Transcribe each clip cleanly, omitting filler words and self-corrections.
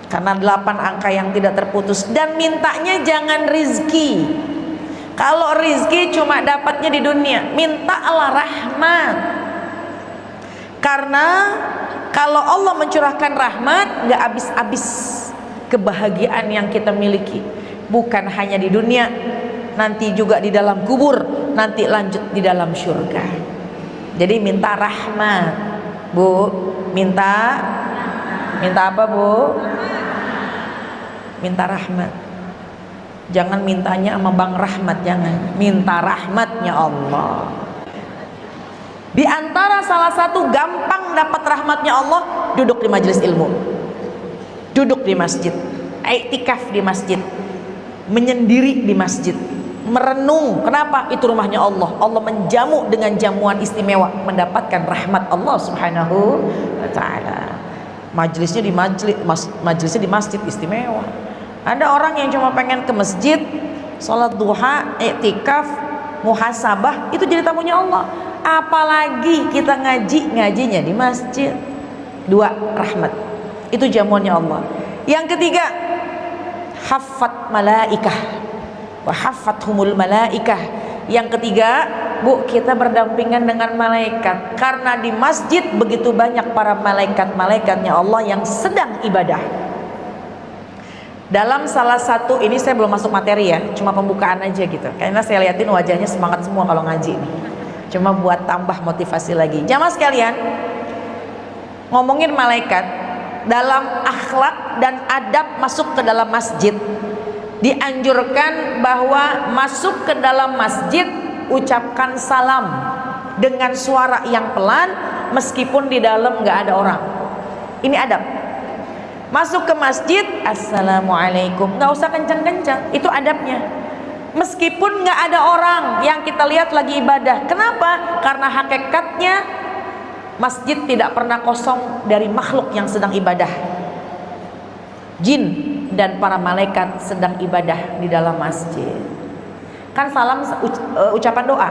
karena 8 angka yang tidak terputus. Dan mintanya jangan rizki. Kalau rizki cuma dapatnya di dunia, mintalah rahmat. Karena kalau Allah mencurahkan rahmat, gak habis-habis kebahagiaan yang kita miliki. Bukan hanya di dunia, nanti juga di dalam kubur, nanti lanjut di dalam surga. Jadi minta rahmat, Bu. Minta apa, Bu? Minta rahmat. Jangan mintanya sama Bang Rahmat, jangan. Minta rahmatnya Allah. Di antara salah satu gampang dapat rahmatnya Allah, duduk di majelis ilmu, duduk di masjid, iktikaf di masjid, menyendiri di masjid, merenung. Kenapa? Itu rumahnya Allah. Allah menjamu dengan jamuan istimewa, mendapatkan rahmat Allah Subhanahu wa taala. Majelisnya di masjid istimewa. Ada orang yang cuma pengen ke masjid, sholat duha, iktikaf, muhasabah, itu jadi tamunya Allah. Apalagi kita ngajinya di masjid. 2, rahmat. Itu jamuannya Allah. Yang ketiga, haffat malaikah wa haffathumul malaikah. Yang ketiga, Bu, kita berdampingan dengan malaikat. Karena di masjid begitu banyak para malaikat-malaikatnya Allah yang sedang ibadah. Dalam salah satu, ini saya belum masuk materi ya, cuma pembukaan aja gitu. Karena saya liatin wajahnya semangat semua kalau ngaji nih. Cuma buat tambah motivasi lagi. Jamaah sekalian, ngomongin malaikat, dalam akhlak dan adab masuk ke dalam masjid, dianjurkan bahwa masuk ke dalam masjid ucapkan salam dengan suara yang pelan meskipun di dalam nggak ada orang. Ini adab. Masuk ke masjid, assalamualaikum, nggak usah kencang-kencang, itu adabnya. Meskipun nggak ada orang yang kita lihat lagi ibadah. Kenapa? Karena hakikatnya masjid tidak pernah kosong dari makhluk yang sedang ibadah. Jin dan para malaikat sedang ibadah di dalam masjid. Kan salam ucapan doa,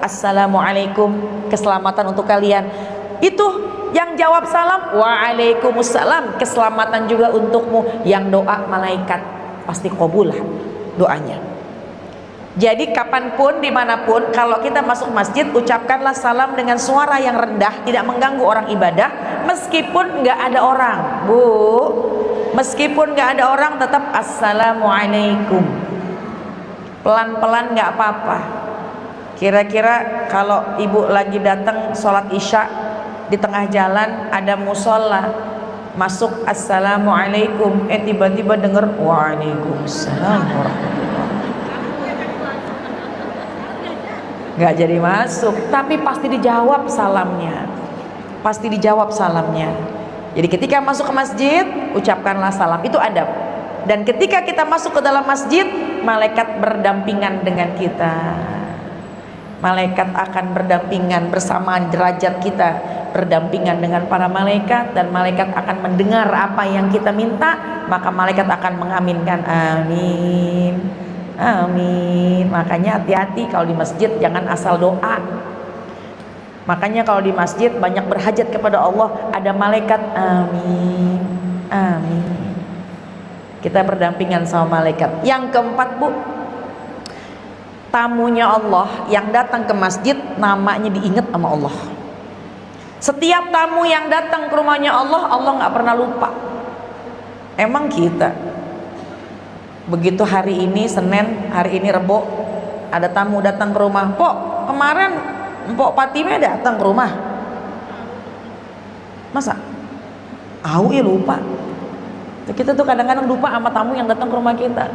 assalamualaikum, keselamatan untuk kalian. Itu yang jawab salam, waalaikumsalam, keselamatan juga untukmu. Yang doa malaikat pasti qabul doanya. Jadi kapanpun, dimanapun, kalau kita masuk masjid, ucapkanlah salam dengan suara yang rendah, tidak mengganggu orang ibadah. Meskipun nggak ada orang, Bu, meskipun nggak ada orang, tetap assalamualaikum. Pelan-pelan nggak apa-apa. Kira-kira kalau ibu lagi datang sholat isya, di tengah jalan ada musola, masuk assalamualaikum, tiba-tiba denger waalaikumsalam warahmatullahi, nggak jadi masuk, tapi pasti dijawab salamnya, pasti dijawab salamnya. Jadi ketika masuk ke masjid, ucapkanlah salam, itu adab. Dan ketika kita masuk ke dalam masjid, malaikat berdampingan dengan kita. Malaikat akan berdampingan bersamaan derajat kita, berdampingan dengan para malaikat, dan malaikat akan mendengar apa yang kita minta, maka malaikat akan mengaminkan, amin, amin. Makanya hati-hati kalau di masjid, jangan asal doa. Makanya kalau di masjid banyak berhajat kepada Allah, ada malaikat, amin, amin. Kita berdampingan sama malaikat. Yang keempat, Bu, tamunya Allah yang datang ke masjid, namanya diingat sama Allah. Setiap tamu yang datang ke rumahnya Allah, Allah nggak pernah lupa. Emang kita begitu hari ini Senin, hari ini Rebo, ada tamu datang ke rumah, Pok, kemarin Mpok Patime datang ke rumah, masa? Ya lupa. Kita tuh kadang-kadang lupa sama tamu yang datang ke rumah kita.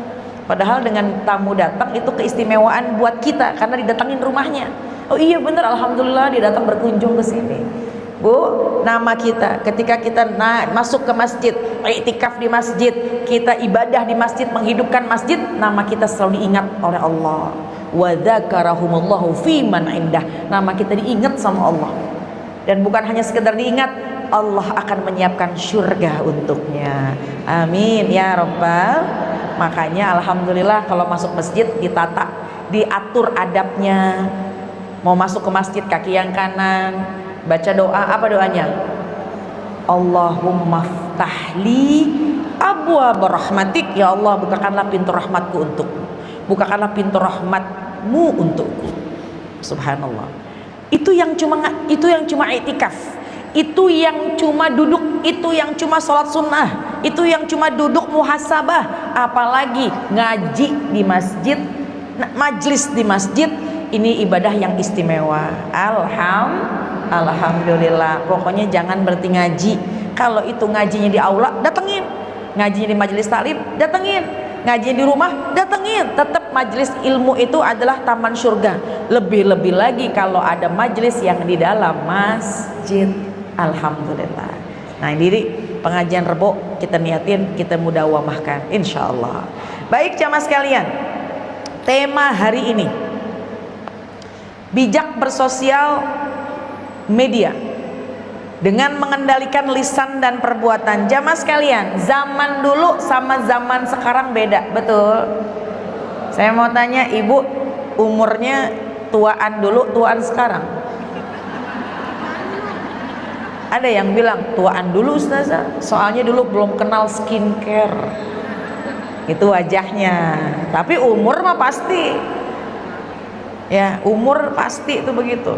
Padahal dengan tamu datang itu keistimewaan buat kita karena didatangin rumahnya. Oh iya bener, alhamdulillah dia datang berkunjung ke sini. Bu, nama kita ketika kita masuk ke masjid, iktikaf di masjid, kita ibadah di masjid, menghidupkan masjid, nama kita selalu diingat oleh Allah. Wa dzakarahumullahu fi man indah. Nama kita diingat sama Allah. Dan bukan hanya sekedar diingat, Allah akan menyiapkan surga untuknya. Amin ya rabbal. Makanya alhamdulillah kalau masuk masjid ditata, diatur adabnya. Mau masuk ke masjid kaki yang kanan, baca doa, apa doanya? Allahumma waftahli abwaab rahmatik, ya Allah bukakanlah pintu rahmatku untukku, bukakanlah pintu rahmatmu untukku. Subhanallah. Itu yang cuma iktikaf, itu yang cuma duduk, itu yang cuma sholat sunnah, itu yang cuma duduk muhasabah, apalagi ngaji di masjid, majlis di masjid. Ini ibadah yang istimewa. Alhamdulillah. Pokoknya jangan berhenti ngaji. Kalau itu ngajinya di aula, datengin. Ngajinya di majelis taklim, datengin. Ngajinya di rumah, datengin. Tetap majelis ilmu itu adalah taman surga. Lebih-lebih lagi kalau ada majelis yang di dalam masjid. Alhamdulillah. Nah ini pengajian Rebo kita niatin, kita mudawamahkan insyaallah. Baik jamaah sekalian, tema hari ini bijak bersosial media dengan mengendalikan lisan dan perbuatan. Jamaah sekalian, zaman dulu sama zaman sekarang beda, betul? Saya mau tanya, ibu umurnya tuaan dulu, tuaan sekarang? Ada yang bilang tuaan dulu ustazah, soalnya dulu belum kenal skincare. Itu wajahnya, tapi umur mah pasti. Ya, umur pasti itu begitu.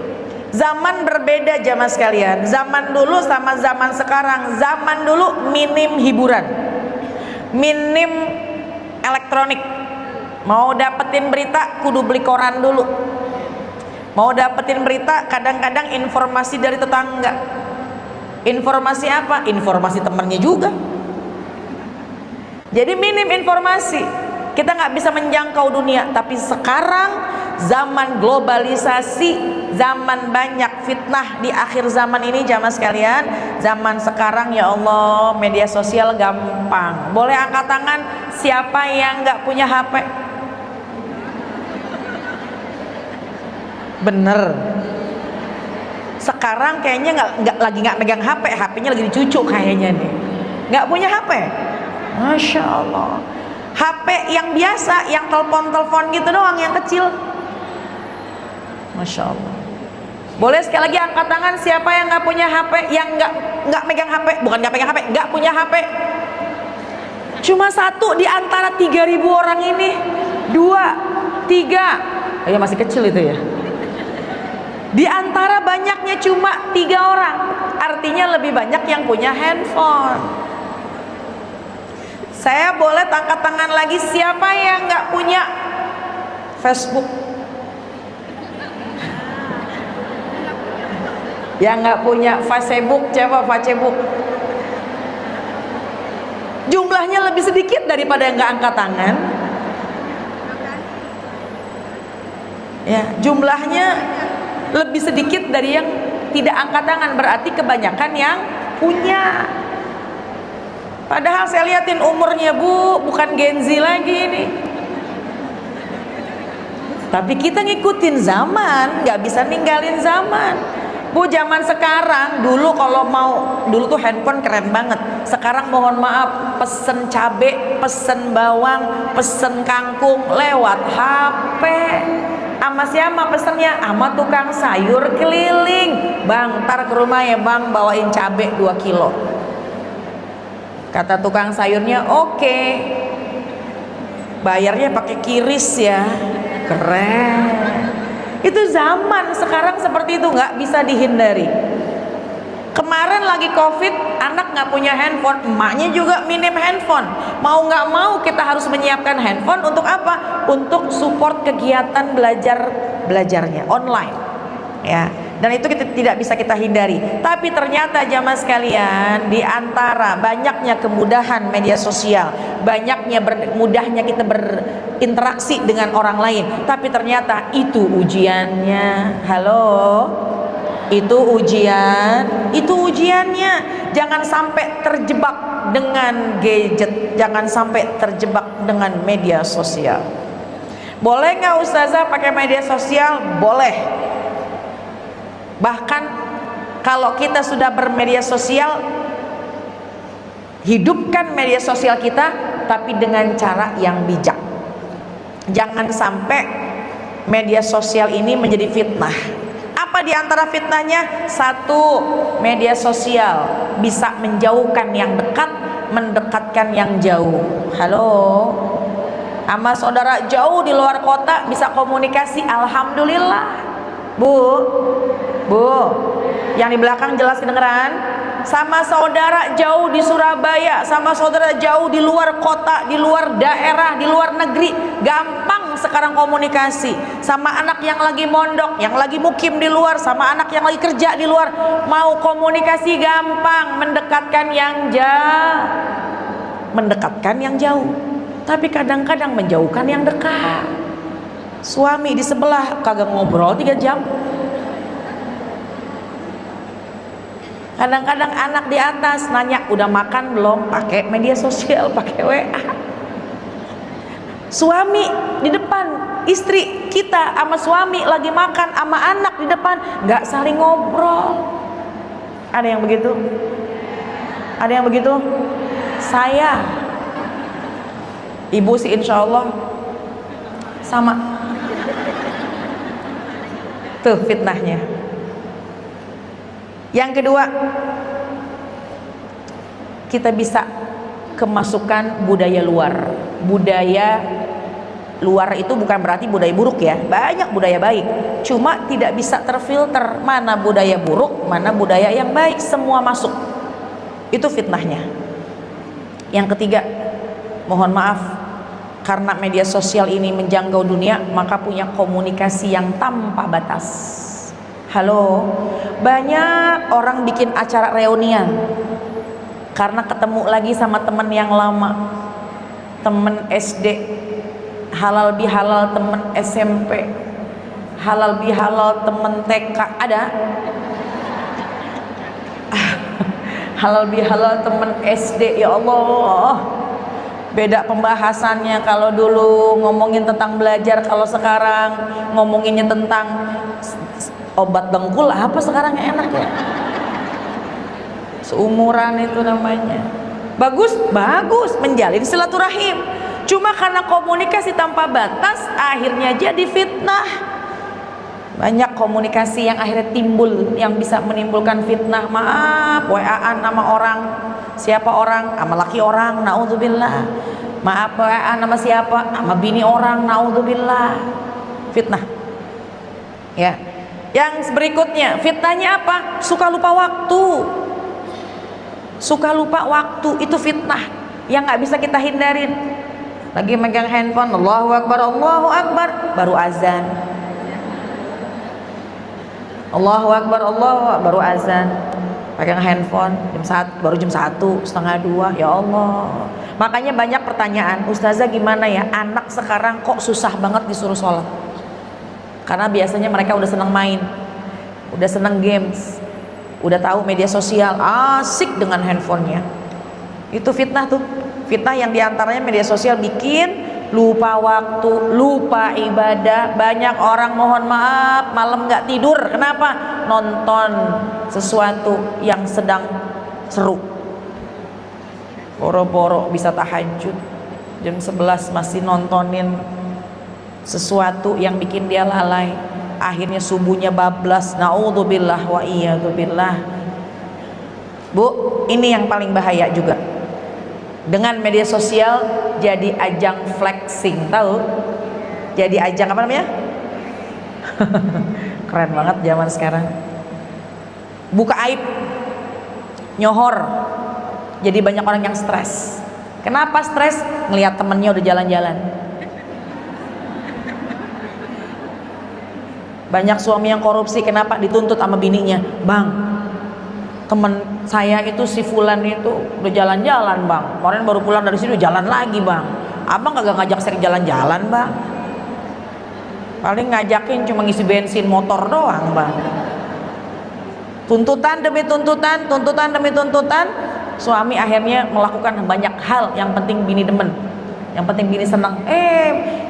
Zaman berbeda jamaah sekalian. Zaman dulu sama zaman sekarang. Zaman dulu minim hiburan, minim elektronik. Mau dapetin berita kudu beli koran dulu. Mau dapetin berita kadang-kadang informasi dari tetangga. Informasi apa? Informasi temannya juga. Jadi minim informasi. Kita nggak bisa menjangkau dunia. Tapi sekarang zaman globalisasi, zaman banyak fitnah di akhir zaman ini jamaah sekalian. Zaman sekarang ya Allah, media sosial gampang. Boleh angkat tangan siapa yang nggak punya HP? Bener. Sekarang kayaknya nggak megang HP, HP-nya lagi dicucu kayaknya nih. Nggak punya HP? Masya Allah. HP yang biasa, yang telepon-telepon gitu doang, yang kecil. Masya Allah. Boleh sekali lagi angkat tangan siapa yang nggak punya HP, yang nggak megang HP, bukan nggak pegang HP, nggak punya HP. Cuma satu di antara 3.000 orang ini, 2, 3. Ya masih kecil itu ya. Di antara banyaknya cuma 3 orang, artinya lebih banyak yang punya handphone. Saya boleh angkat tangan lagi siapa yang nggak punya Facebook? Yang nggak punya Facebook, coba Facebook. Jumlahnya lebih sedikit daripada yang nggak angkat tangan. Ya, jumlahnya lebih sedikit dari yang tidak angkat tangan, berarti kebanyakan yang punya. Padahal saya liatin umurnya bu, bukan Gen Z lagi ini. Tapi kita ngikutin zaman, nggak bisa ninggalin zaman. Bu, zaman sekarang dulu kalau dulu tuh handphone keren banget. Sekarang mohon maaf, pesen cabe, pesen bawang, pesen kangkung lewat HP. Ama siapa pesennya? Ama tukang sayur keliling. Bang, ntar ke rumah ya bang, bawain cabe 2 kilo. Kata tukang sayurnya, oke. Bayarnya pakai kiris ya. Keren. Itu zaman sekarang seperti itu, nggak bisa dihindari. Kemarin lagi COVID, anak nggak punya handphone, emaknya juga minim handphone. Mau nggak mau kita harus menyiapkan handphone untuk apa? Untuk support kegiatan belajarnya online. Ya, dan itu tidak bisa kita hindari. Tapi ternyata jamaah sekalian, di antara banyaknya kemudahan media sosial, banyaknya mudahnya kita berinteraksi dengan orang lain, tapi ternyata itu ujiannya. Halo, itu ujiannya. Jangan sampai terjebak dengan gadget, jangan sampai terjebak dengan media sosial. Boleh nggak ustazah pakai media sosial? Boleh. Bahkan kalau kita sudah bermedia sosial, hidupkan media sosial kita, tapi dengan cara yang bijak. Jangan sampai media sosial ini menjadi fitnah. Apa Apa di antara fitnahnya? Satu, media sosial bisa menjauhkan yang dekat, mendekatkan yang jauh. Halo, sama saudara jauh di luar kota bisa komunikasi, alhamdulillah. Bu, yang di belakang jelas kedengeran? Sama saudara jauh di Surabaya, sama saudara jauh di luar kota, di luar daerah, di luar negeri, gampang sekarang komunikasi. Sama anak yang lagi mondok, yang lagi mukim di luar, sama anak yang lagi kerja di luar, mau komunikasi gampang, mendekatkan yang jauh. Tapi kadang-kadang menjauhkan yang dekat. Suami di sebelah kagak ngobrol 3 jam. Kadang-kadang anak di atas nanya udah makan belum, pakai media sosial, pakai WA. Suami di depan, istri kita sama suami lagi makan sama anak di depan, nggak saling ngobrol. Ada yang begitu? Ada yang begitu? Saya, ibu sih insya Allah sama. Tuh fitnahnya. Yang kedua, kita bisa kemasukan budaya luar. Budaya luar itu bukan berarti budaya buruk ya, banyak budaya baik, cuma tidak bisa terfilter mana budaya buruk, mana budaya yang baik, semua masuk. Itu fitnahnya. Yang ketiga, mohon maaf, karena media sosial ini menjangkau dunia, maka punya komunikasi yang tanpa batas. Halo, banyak orang bikin acara reunian karena ketemu lagi sama temen yang lama, temen SD, halal bihalal temen SMP, halal bihalal temen TK, ada? Halal bihalal temen SD, ya Allah. Beda pembahasannya, kalau dulu ngomongin tentang belajar, kalau sekarang ngomonginnya tentang obat dengkul, apa sekarang yang enak ya? Seumuran itu namanya. Bagus, menjalin silaturahim. Cuma karena komunikasi tanpa batas, akhirnya jadi fitnah. Banyak komunikasi yang akhirnya timbul, yang bisa menimbulkan fitnah. Maaf, WA-an sama orang, siapa orang, sama laki orang, naudzubillah. Maaf, WA-an sama siapa, sama bini orang, naudzubillah. Fitnah. Ya. Yang berikutnya, fitnahnya apa? Suka lupa waktu. Suka lupa waktu, itu fitnah yang nggak bisa kita hindarin. Lagi megang handphone, Allahu Akbar, baru azan. Allahu Akbar, baru azan. Pegang handphone, baru jam 1, setengah 2, ya Allah. Makanya banyak pertanyaan, Ustazah gimana ya, anak sekarang kok susah banget disuruh sholat? Karena biasanya mereka udah seneng main, udah seneng games, udah tahu media sosial, asik dengan handphonenya. Itu fitnah tuh. Fitnah yang diantaranya media sosial bikin lupa waktu, lupa ibadah. Banyak orang mohon maaf malam nggak tidur. Kenapa? Nonton sesuatu yang sedang seru. Boro-boro bisa tahajud jam 11 masih nontonin sesuatu yang bikin dia lalai, akhirnya subuhnya bablas, naudzubillah wa iyadzubillah. Bu, ini yang paling bahaya juga. Dengan media sosial jadi ajang flexing, tahu? Jadi ajang apa namanya? Keren banget zaman sekarang. Buka aib, nyohor. Jadi banyak orang yang stres. Kenapa stres? Ngelihat temennya udah jalan-jalan. Banyak suami yang korupsi, kenapa? Dituntut sama bininya. Bang, temen saya itu si Fulan itu udah jalan-jalan bang, kemarin baru pulang dari sini jalan lagi bang. Abang kagak ngajak sering jalan-jalan bang, paling ngajakin cuma ngisi bensin motor doang bang. Tuntutan demi tuntutan, tuntutan demi tuntutan, suami akhirnya melakukan banyak hal. Yang penting bini demen, yang penting bini senang,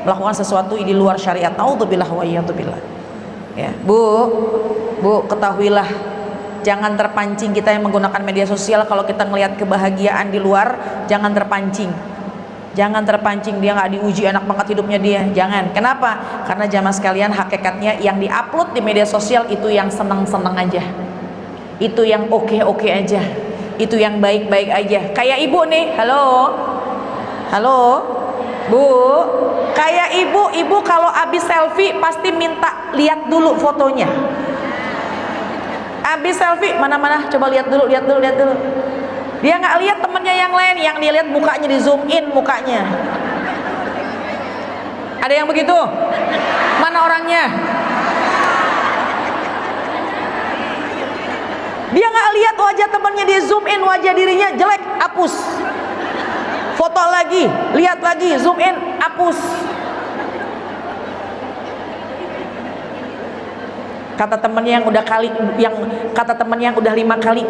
melakukan sesuatu di luar syariat. Naudzubillah wa iyadzubillah. Ya, Bu, ketahuilah, jangan terpancing kita yang menggunakan media sosial. Kalau kita ngelihat kebahagiaan di luar, jangan terpancing. Jangan terpancing, dia nggak diuji, enak banget hidupnya dia. Jangan. Kenapa? Karena jamaah sekalian, hakikatnya yang diupload di media sosial itu yang senang-senang aja, itu yang oke-oke aja, itu yang baik-baik aja. Kayak ibu nih, halo, halo, bu. Kayak ibu kalau habis selfie pasti minta lihat dulu fotonya. Habis selfie, mana-mana, coba lihat dulu. Dia nggak lihat temennya yang lain, yang dia lihat mukanya, di zoom in mukanya. Ada yang begitu? Mana orangnya? Dia nggak lihat wajah temennya, di zoom in wajah dirinya jelek, hapus. Foto lagi, lihat lagi, zoom in, hapus. Kata temennya yang udah 5 kali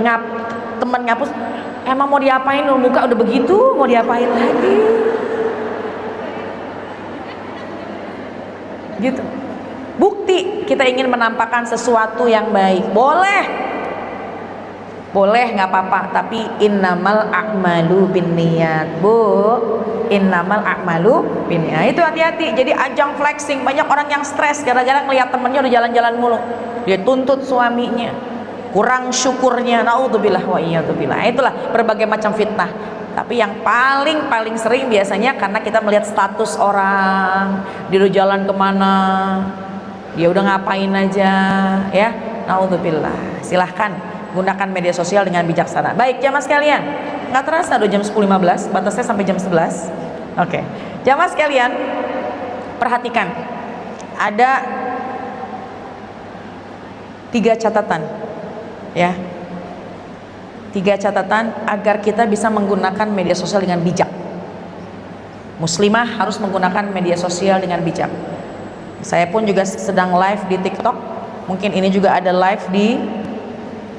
temen ngapus, emang mau diapain, muka udah begitu, mau diapain lagi? Gitu. Bukti kita ingin menampakkan sesuatu yang baik, boleh nggak apa-apa, tapi innamal a'malu binniyat, bu, innamal a'malu binniyat. Itu hati-hati. Jadi ajang flexing, banyak orang yang stres gara-gara ngelihat temennya udah jalan-jalan mulu, dia tuntut suaminya, kurang syukurnya, naudzubillah wa iyadzubillah. Itulah berbagai macam fitnah. Tapi yang paling sering biasanya karena kita melihat status orang, dia udah jalan kemana, dia udah ngapain aja, ya, naudzubillah. Silahkan gunakan media sosial dengan bijaksana. Baik jamaah sekalian, nggak terasa udah jam 10.15, batasnya sampai jam 11. Oke. Jamaah sekalian, perhatikan, ada 3 catatan, ya, 3 catatan agar kita bisa menggunakan media sosial dengan bijak. Muslimah harus menggunakan media sosial dengan bijak. Saya pun juga sedang live di TikTok, mungkin ini juga ada live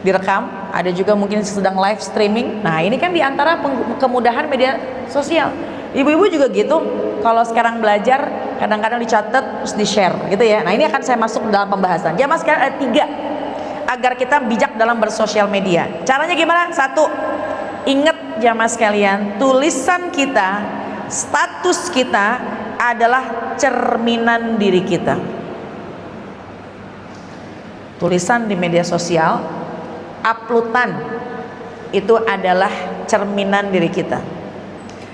direkam, ada juga mungkin sedang live streaming. Nah ini kan diantara kemudahan media sosial. Ibu-ibu juga gitu, kalau sekarang belajar kadang-kadang dicatat terus di-share gitu ya. Nah ini akan saya masuk dalam pembahasan. Jamaah sekarang ada 3 agar kita bijak dalam bersosial media. Caranya gimana? 1, ingat jamaah sekalian, tulisan kita, status kita adalah cerminan diri kita. Tulisan di media sosial, uploadan itu adalah cerminan diri kita.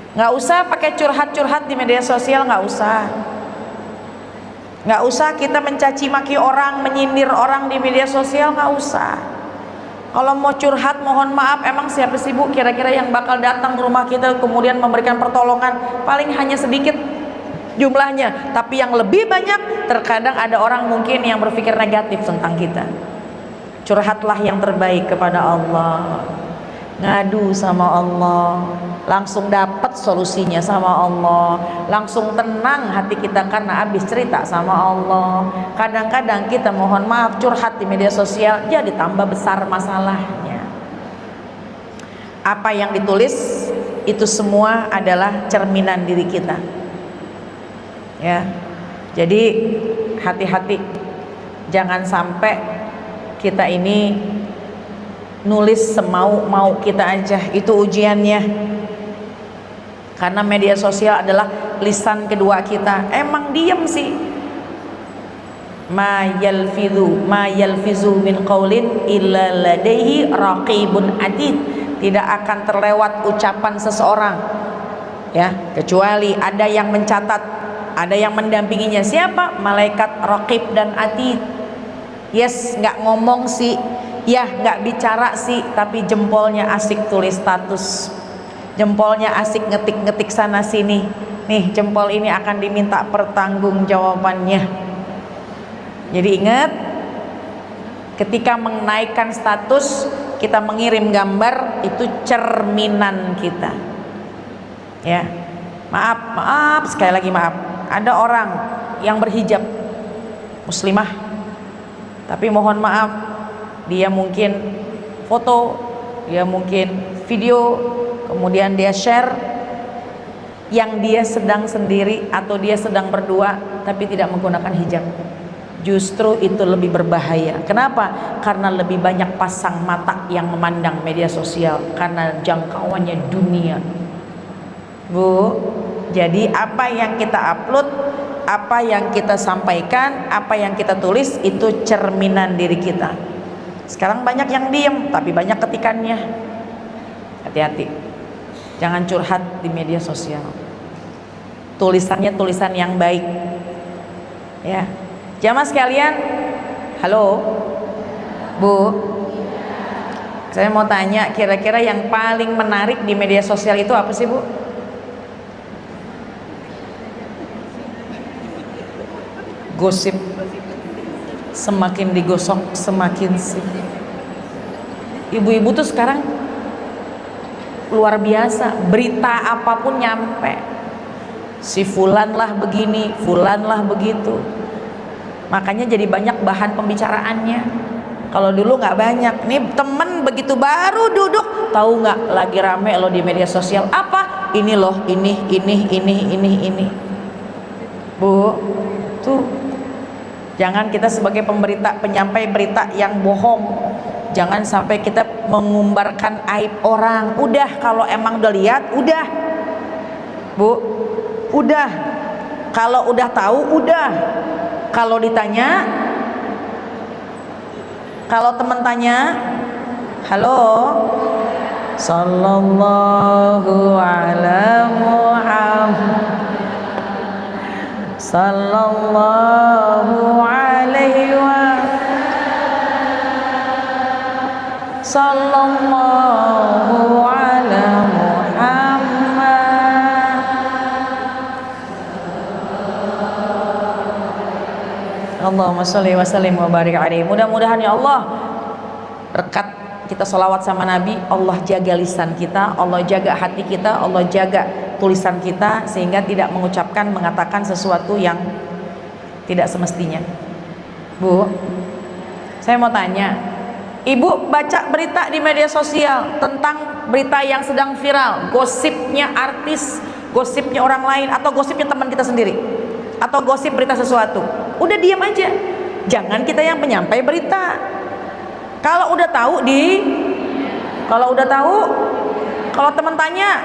Nggak usah pakai curhat-curhat di media sosial, nggak usah kita mencaci maki orang, menyindir orang di media sosial, nggak usah. Kalau mau curhat, mohon maaf, emang siapa sih bu kira-kira yang bakal datang ke rumah kita kemudian memberikan pertolongan? Paling hanya sedikit jumlahnya, tapi yang lebih banyak terkadang ada orang mungkin yang berpikir negatif tentang kita. Curhatlah yang terbaik kepada Allah, ngadu sama Allah, langsung dapat solusinya sama Allah, langsung tenang hati kita karena habis cerita sama Allah. Kadang-kadang kita mohon maaf curhat di media sosial, jadi tambah besar masalahnya. Apa yang ditulis itu semua adalah cerminan diri kita, ya. Jadi hati-hati, jangan sampai kita ini nulis semau-mau kita aja, itu ujiannya. Karena media sosial adalah lisan kedua kita. Emang diem sih. Ma yalfizu min qaulin illa ladaihi raqibun atid. Tidak akan terlewat ucapan seseorang, ya, kecuali ada yang mencatat, ada yang mendampinginya. Siapa? Malaikat raqib dan atid. Yes, nggak ngomong sih, ya nggak bicara sih, tapi jempolnya asik tulis status, jempolnya asik ngetik-ngetik sana sini. Nih jempol ini akan diminta pertanggungjawabannya. Jadi ingat, ketika menaikkan status, kita mengirim gambar, itu cerminan kita. Ya, maaf sekali lagi maaf. Ada orang yang berhijab, muslimah, tapi mohon maaf, dia mungkin foto, dia mungkin video, kemudian dia share yang dia sedang sendiri atau dia sedang berdua tapi tidak menggunakan hijab. Justru itu lebih berbahaya. Kenapa? Karena lebih banyak pasang mata yang memandang media sosial karena jangkauannya dunia. Bu, Jadi apa yang kita upload, apa yang kita sampaikan, apa yang kita tulis itu cerminan diri kita. Sekarang banyak yang diem tapi banyak ketikannya. Hati-hati, jangan curhat di media sosial. Tulisannya tulisan yang baik ya. Jamaah sekalian, halo Bu, saya mau tanya, kira-kira yang paling menarik di media sosial itu apa sih Bu? Gosip. Semakin digosok semakin sip. Ibu-ibu tuh sekarang luar biasa, berita apapun nyampe. Si fulan lah begini, fulan lah begitu. Makanya jadi banyak bahan pembicaraannya. Kalau dulu nggak banyak. Nih temen begitu baru duduk, tahu nggak lagi rame loh di media sosial apa? Ini loh, ini. Bu, tuh jangan kita sebagai pemberita, penyampai berita yang bohong. Jangan sampai kita mengumbarkan aib orang. Udah, kalau emang udah lihat, udah Bu, udah. Kalau udah tahu, udah. Kalau ditanya, kalau teman tanya, halo, sallallahu ala Muhammad, sallallahu alaihi wa sallallahu ala Muhammad. Allahumma sholli wa sallim wa barik alaihi. Mudah-mudahan ya Allah berkat kita sholawat sama Nabi, Allah jaga lisan kita, Allah jaga hati kita, Allah jaga tulisan kita sehingga tidak mengucapkan, mengatakan sesuatu yang tidak semestinya. Bu, saya mau tanya, Ibu baca berita di media sosial tentang berita yang sedang viral, gosipnya artis, gosipnya orang lain, atau gosipnya teman kita sendiri, atau gosip berita sesuatu, udah diam aja, jangan kita yang penyampai berita. Kalau udah tahu kalau teman tanya,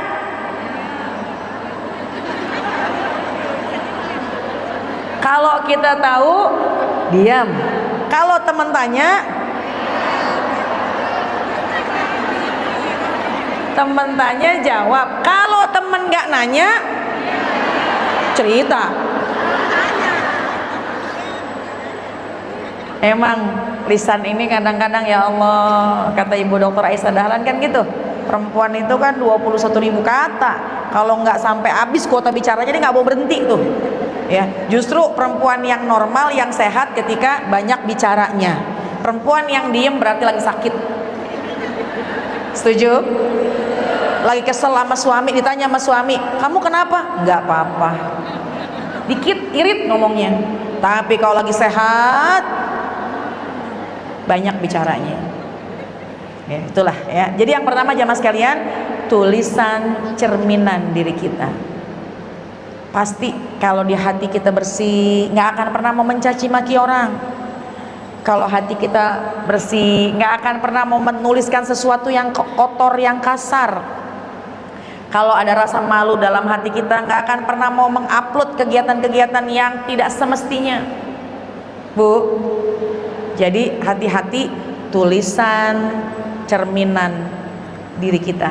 kalau kita tahu diam, kalau teman tanya, teman tanya jawab, kalau teman nggak nanya cerita. Emang lisan ini kadang-kadang ya Allah, kata Ibu Dr. Aisyah Dahlan kan gitu, perempuan itu kan 21.000 kata, kalau nggak sampai habis kuota bicaranya dia nggak mau berhenti tuh ya. Justru perempuan yang normal, yang sehat ketika banyak bicaranya. Perempuan yang diem berarti lagi sakit. Setuju? Lagi kesel sama suami, ditanya sama suami, kamu kenapa? Nggak apa-apa, dikit irit ngomongnya. Tapi kalau lagi sehat banyak bicaranya ya. Itulah ya. Jadi yang pertama jamaah sekalian, tulisan cerminan diri kita. Pasti kalau di hati kita bersih, nggak akan pernah mau mencaci maki orang. Kalau hati kita bersih, nggak akan pernah mau menuliskan sesuatu yang kotor, yang kasar. Kalau ada rasa malu dalam hati kita, nggak akan pernah mau mengupload kegiatan-kegiatan yang tidak semestinya. Bu, jadi hati-hati, tulisan cerminan diri kita.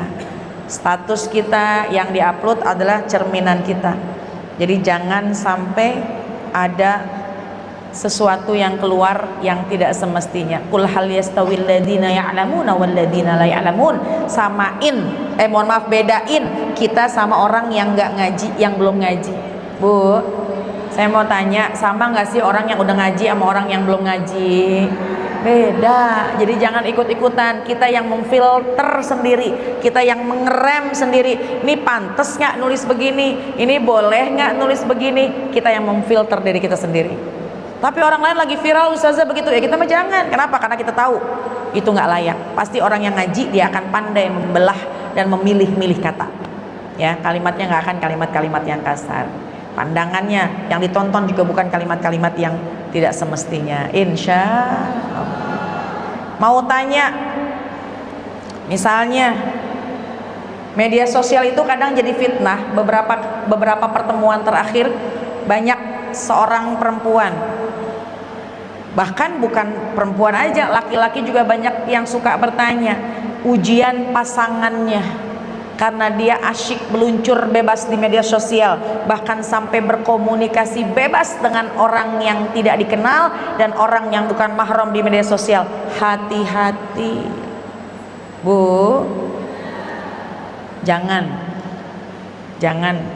Status kita yang diupload adalah cerminan kita. Jadi jangan sampai ada sesuatu yang keluar yang tidak semestinya. Qul hal yastawil ladzina ya'lamuna wal ladzina la ya'lamun. Bedain kita sama orang yang nggak ngaji, yang belum ngaji. Bu, saya mau tanya, sama nggak sih orang yang udah ngaji sama orang yang belum ngaji? Beda. Jadi jangan ikut-ikutan. Kita yang memfilter sendiri, kita yang mengerem sendiri. Ini pantas nggak nulis begini? Ini boleh nggak nulis begini? Kita yang memfilter diri kita sendiri. Tapi orang lain lagi viral, ustazah begitu ya, kita mah jangan. Kenapa? Karena kita tahu itu nggak layak. Pasti orang yang ngaji dia akan pandai membelah dan memilih-milih kata. Ya, kalimatnya nggak akan kalimat-kalimat yang kasar. Pandangannya yang ditonton juga bukan kalimat-kalimat yang tidak semestinya. Insya Allah. Mau tanya, misalnya Media sosial itu kadang jadi fitnah. Beberapa pertemuan terakhir banyak seorang perempuan, bahkan bukan perempuan aja, laki-laki juga banyak yang suka bertanya ujian pasangannya karena dia asyik meluncur bebas di media sosial, bahkan sampai berkomunikasi bebas dengan orang yang tidak dikenal dan orang yang bukan mahram di media sosial. Hati-hati, Bu, jangan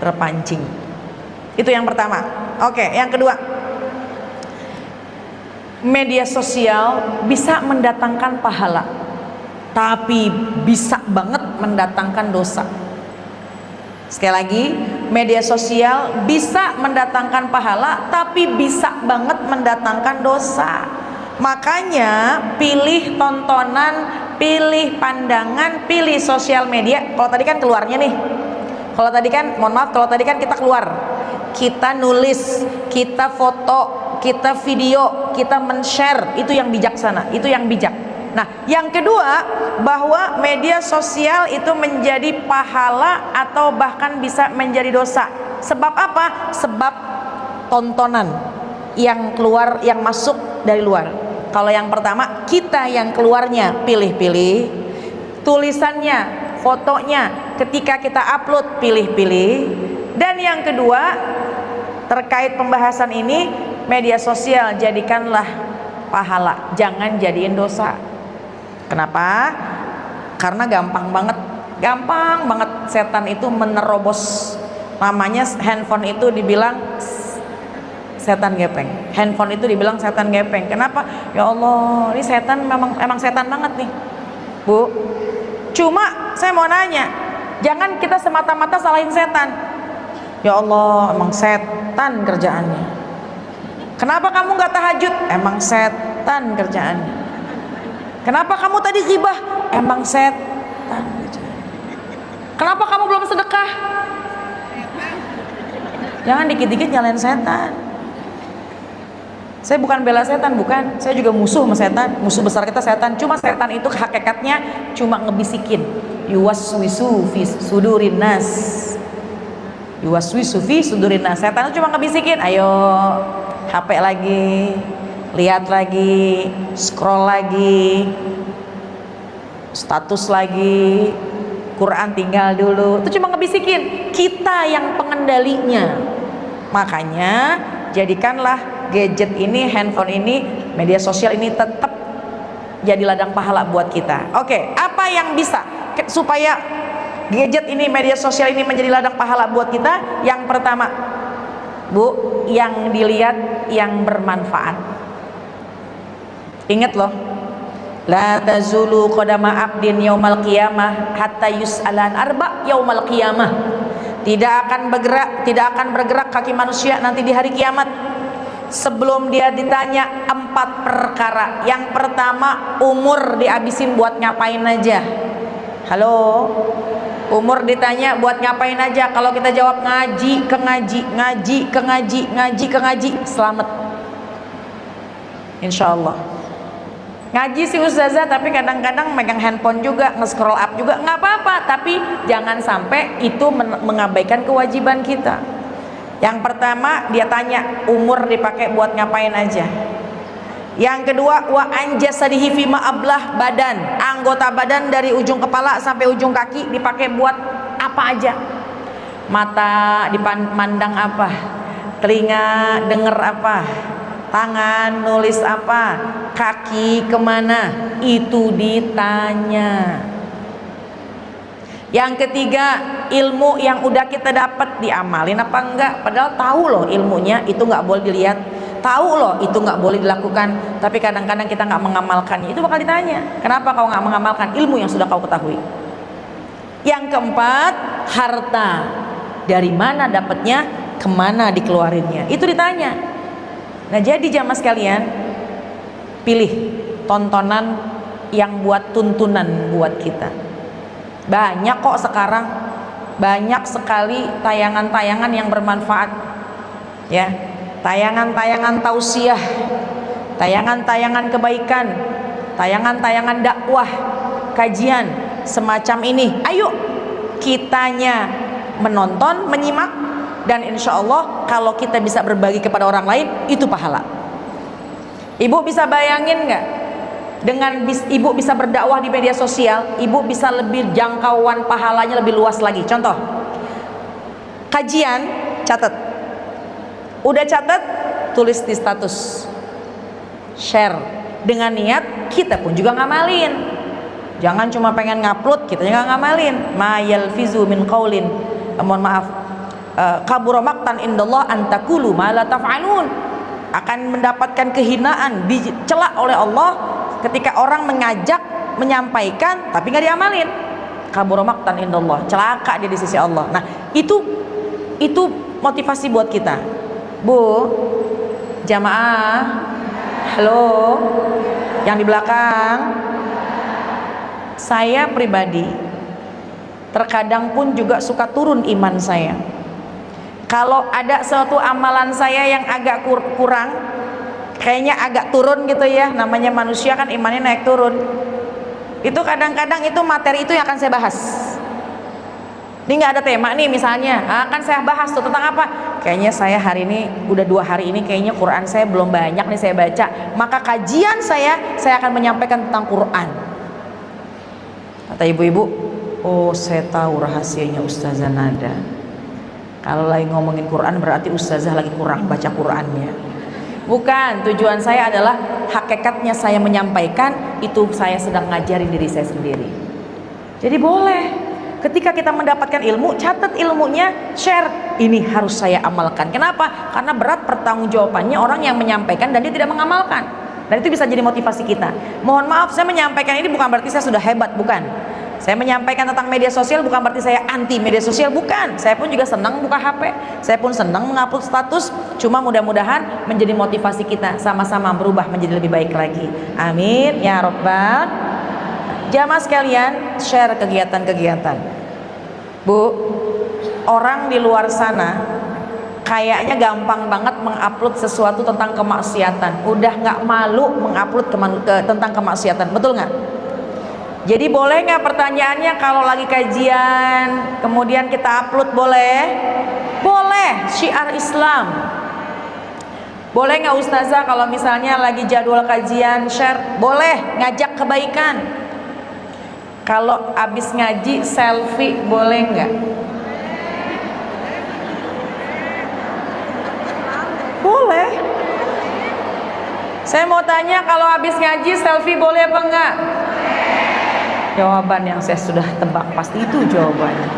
terpancing. Itu yang pertama. Oke, yang kedua, media sosial bisa mendatangkan pahala, tapi bisa banget mendatangkan dosa. Sekali lagi, media sosial bisa mendatangkan pahala, tapi bisa banget mendatangkan dosa. Makanya pilih tontonan, pilih pandangan, pilih sosial media. Kalau tadi kan keluarnya nih, kalau tadi kan, mohon maaf, kalau tadi kan kita keluar, kita nulis, kita foto, kita video, kita men-share, itu yang bijaksana, itu yang bijak. Nah, yang kedua, bahwa media sosial itu menjadi pahala atau bahkan bisa menjadi dosa. Sebab apa? Sebab tontonan yang keluar, yang masuk dari luar. Kalau yang pertama, kita yang keluarnya pilih-pilih, tulisannya, fotonya, ketika kita upload pilih-pilih. Dan yang kedua, terkait pembahasan ini, media sosial jadikanlah pahala, jangan jadiin dosa. Kenapa? Karena gampang banget setan itu menerobos. Namanya handphone itu dibilang setan gepeng. Handphone itu dibilang setan gepeng. Kenapa? Ya Allah, ini setan memang setan banget nih, Bu. Cuma saya mau nanya, jangan kita semata-mata salahin setan. Ya Allah, emang setan kerjaannya. Kenapa kamu gak tahajud? Emang setan kerjaannya. Kenapa kamu tadi ghibah? Emang setan kerjaannya. Kenapa kamu belum sedekah? Jangan dikit-dikit nyalain setan. Saya bukan bela setan, bukan. Saya juga musuh sama setan. Musuh besar kita setan. Cuma setan itu hakikatnya cuma ngebisikin. Yuwaswisu fi sudurin nas. Yuwaswisu fi sudurin nas. Setan itu cuma ngebisikin, ayo HP lagi, lihat lagi, scroll lagi, status lagi, Quran tinggal dulu. Itu cuma ngebisikin, kita yang pengendalinya. Makanya jadikanlah gadget ini, handphone ini, media sosial ini tetap jadi ladang pahala buat kita. Oke, apa yang bisa supaya gadget ini, media sosial ini menjadi ladang pahala buat kita? Yang pertama, Bu, yang dilihat yang bermanfaat. Ingat loh, la tazulu qadama abdin yaumal qiyamah hatta yus'alan arba yaumal qiyamah. Tidak akan bergerak kaki manusia nanti di hari kiamat sebelum dia ditanya 4 perkara. Yang pertama, umur dihabisin buat ngapain aja. Halo, umur ditanya buat ngapain aja. Kalau kita jawab ngaji, selamat, insya Allah. Ngaji sih ustazah, tapi kadang-kadang megang handphone juga, nge-scroll up juga, nggak apa-apa. Tapi jangan sampai itu mengabaikan kewajiban kita. Yang pertama, dia tanya umur dipakai buat ngapain aja. Yang kedua, wa anjasadihi fima ablah, badan, anggota badan dari ujung kepala sampai ujung kaki dipakai buat apa aja. Mata dipandang apa, telinga denger apa, tangan nulis apa, kaki kemana, itu ditanya. Yang ketiga, ilmu yang udah kita dapat diamalin apa enggak. Padahal tahu loh ilmunya itu nggak boleh dilihat, tahu loh itu nggak boleh dilakukan, tapi kadang-kadang kita nggak mengamalkannya. Itu bakal ditanya, kenapa kau nggak mengamalkan ilmu yang sudah kau ketahui. Yang keempat, harta, dari mana dapatnya, kemana dikeluarinnya, itu ditanya. Nah, jadi jamaah sekalian, pilih tontonan yang buat tuntunan buat kita. Banyak kok sekarang, banyak sekali tayangan-tayangan yang bermanfaat, ya, tayangan-tayangan tausiah, tayangan-tayangan kebaikan, tayangan-tayangan dakwah, kajian semacam ini. Ayo kitanya menonton, menyimak, dan insya Allah kalau kita bisa berbagi kepada orang lain itu pahala. Ibu bisa bayangin nggak, dengan ibu bisa berdakwah di media sosial, ibu bisa lebih jangkauan pahalanya lebih luas lagi. Contoh, kajian, catat, udah catat, tulis di status, share, dengan niat kita pun juga ngamalin. Jangan cuma pengen ngupload, kita juga ngamalin. Ma yalfizu min qaulin, mohon maaf, kabura maqtan indallah an taqulu ma la taf'alun. Akan mendapatkan kehinaan, dicela oleh Allah ketika orang mengajak, menyampaikan tapi nggak diamalin. Kabura maqtan indallah, celaka dia di sisi Allah. Nah, itu motivasi buat kita. Bu, jamaah, halo, yang di belakang. Saya pribadi terkadang pun juga suka turun iman saya. Kalau ada suatu amalan saya yang agak kurang, kayaknya agak turun gitu ya, namanya manusia kan imannya naik turun. Itu kadang-kadang itu materi itu yang akan saya bahas. Ini nggak ada tema nih misalnya, akan saya bahas tuh tentang apa? Kayaknya saya hari ini udah 2 hari ini kayaknya Quran saya belum banyak nih saya baca. Maka kajian saya akan menyampaikan tentang Quran. Kata ibu-ibu, oh saya tahu rahasianya Ustazah Nada. Kalau lagi ngomongin Quran berarti Ustazah lagi kurang baca Qurannya. Bukan, tujuan saya adalah hakikatnya saya menyampaikan itu saya sedang ngajarin diri saya sendiri. Jadi boleh, ketika kita mendapatkan ilmu, catat ilmunya, share. Ini harus saya amalkan. Kenapa? Karena berat pertanggungjawabannya orang yang menyampaikan dan dia tidak mengamalkan. Dan itu bisa jadi motivasi kita. Mohon maaf, saya menyampaikan ini bukan berarti saya sudah hebat, bukan. Saya menyampaikan tentang media sosial bukan berarti saya anti media sosial, bukan. Saya pun juga senang buka HP, saya pun senang mengupload status. Cuma mudah-mudahan menjadi motivasi kita sama-sama berubah menjadi lebih baik lagi. Amin ya robbal. Jamaah sekalian, share kegiatan-kegiatan. Bu, orang di luar sana kayaknya gampang banget mengupload sesuatu tentang kemaksiatan. Udah nggak malu mengupload tentang kemaksiatan, betul nggak? Jadi boleh nggak pertanyaannya kalau lagi kajian kemudian kita upload, boleh? Boleh, syiar Islam. Boleh nggak Ustazah kalau misalnya lagi jadwal kajian share? Boleh, ngajak kebaikan. Kalau abis ngaji selfie boleh nggak? Boleh. Saya mau tanya, kalau habis ngaji selfie boleh apa enggak? Jawaban yang saya sudah tebak pasti itu jawabannya.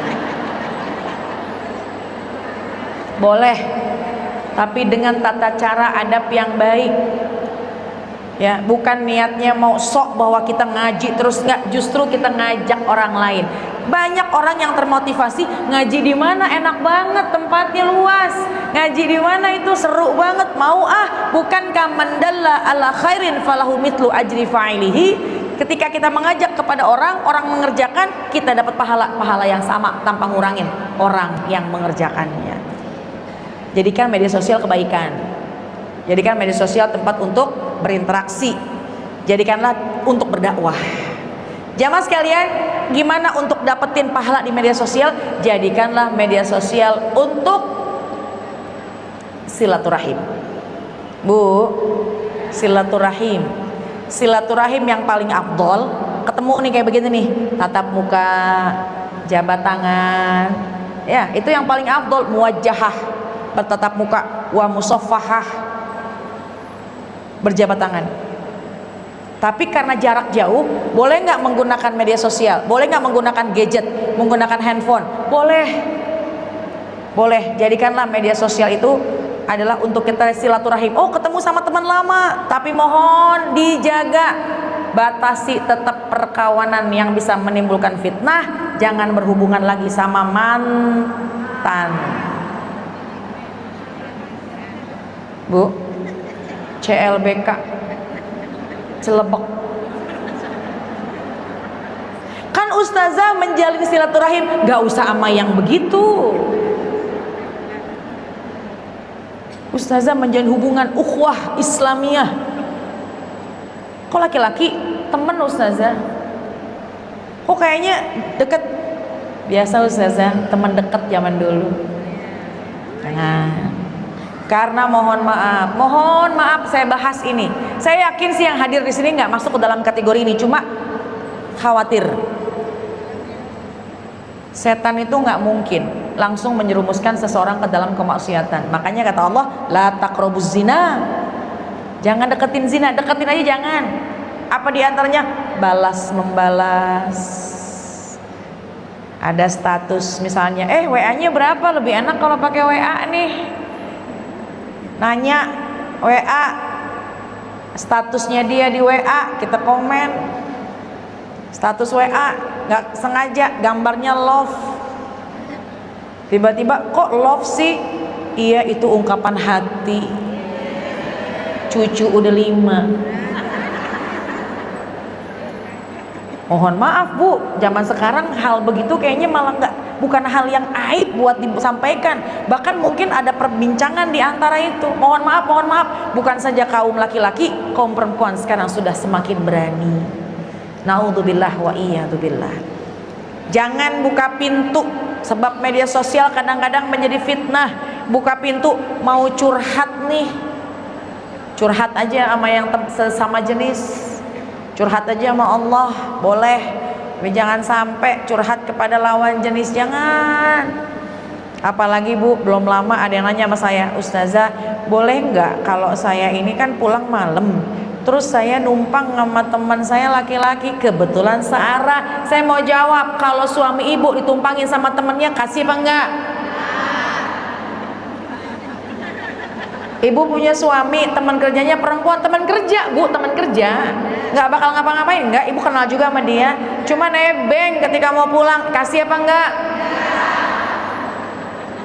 Boleh, tapi dengan tata cara adab yang baik. Ya, bukan niatnya mau sok bahwa kita ngaji terus, enggak, justru kita ngajak orang lain. Banyak orang yang termotivasi, ngaji di mana enak banget, tempatnya luas. Ngaji di mana itu seru banget, mau bukankah mandalla ala khairin falahu mitlu ajri fa'ilihi. Ketika kita mengajak kepada orang mengerjakan, kita dapat pahala yang sama tanpa ngurangin orang yang mengerjakannya. Jadikan media sosial kebaikan. Jadikan media sosial tempat untuk berinteraksi. Jadikanlah untuk berdakwah. Jamaah sekalian, gimana untuk dapetin pahala di media sosial? Jadikanlah media sosial untuk silaturahim. Bu, silaturahim. Silaturahim yang paling afdol, ketemu nih kayak begini nih, tatap muka, jabat tangan. Ya, itu yang paling afdol, muwajjahah, bertatap muka, wa musaffahah, berjabat tangan. Tapi karena jarak jauh, boleh nggak menggunakan media sosial? Boleh nggak menggunakan gadget, menggunakan handphone? Boleh. Boleh. Jadikanlah media sosial itu adalah untuk kita silaturahim. Oh, ketemu sama teman lama, tapi mohon dijaga. Batasi tetap perkawanan yang bisa menimbulkan fitnah. Jangan berhubungan lagi sama mantan. Bu, CLBK Celebek. Kan ustazah menjalin silaturahim, gak usah sama yang begitu. Ustazah menjalin hubungan ukhuwah Islamiyah. Kok laki-laki temen ustazah? Kok kayaknya deket? Biasa ustazah, teman dekat zaman dulu. Jangan. Karena mohon maaf saya bahas ini. Saya yakin sih yang hadir di sini nggak masuk ke dalam kategori ini, cuma khawatir. Setan itu nggak mungkin langsung menyerumuskan seseorang ke dalam kemaksiatan. Makanya kata Allah, la taqrabuz zina. Jangan deketin zina, deketin aja jangan. Apa diantaranya? Balas membalas. Ada status misalnya, WA-nya berapa? Lebih enak kalau pakai WA nih. Nanya WA, statusnya dia di WA, kita komen. Status WA, nggak sengaja gambarnya love. Tiba-tiba kok love sih? Iya, itu ungkapan hati. Cucu udah 5. Mohon maaf Bu, zaman sekarang hal begitu kayaknya malah bukan hal yang aib buat disampaikan. Bahkan mungkin ada perbincangan di antara itu. Mohon maaf, bukan saja kaum laki-laki, kaum perempuan sekarang sudah semakin berani. Naudzubillah wa iyadzubillah. Jangan buka pintu, sebab media sosial kadang-kadang menjadi fitnah. Buka pintu mau curhat nih, curhat aja sama yang sesama jenis. Curhat aja sama Allah boleh, tapi jangan sampai curhat kepada lawan jenis, jangan. Apalagi Bu, belum lama ada yang nanya sama saya, Ustazah boleh nggak kalau saya ini kan pulang malam, terus saya numpang sama teman saya laki-laki, kebetulan searah. Saya mau jawab, kalau suami ibu ditumpangin sama temennya, kasih apa enggak? Ibu punya suami, teman kerjanya perempuan, teman kerja Bu, teman kerja, nggak bakal ngapa-ngapain, nggak, ibu kenal juga sama dia, cuma nebeng ketika mau pulang, kasih apa enggak?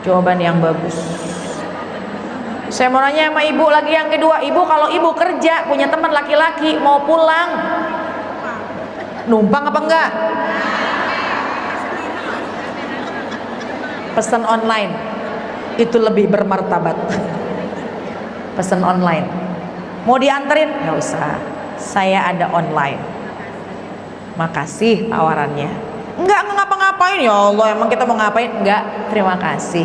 Jawaban yang bagus. Saya mau nanya sama ibu lagi yang kedua, ibu kalau ibu kerja punya teman laki-laki mau pulang, numpang apa enggak? Pesan online itu lebih bermartabat. Pesan online, mau dianterin? Nggak usah, saya ada online. Makasih tawarannya. Enggak ngapa-ngapain, ya Allah emang kita mau ngapain? Enggak, terima kasih.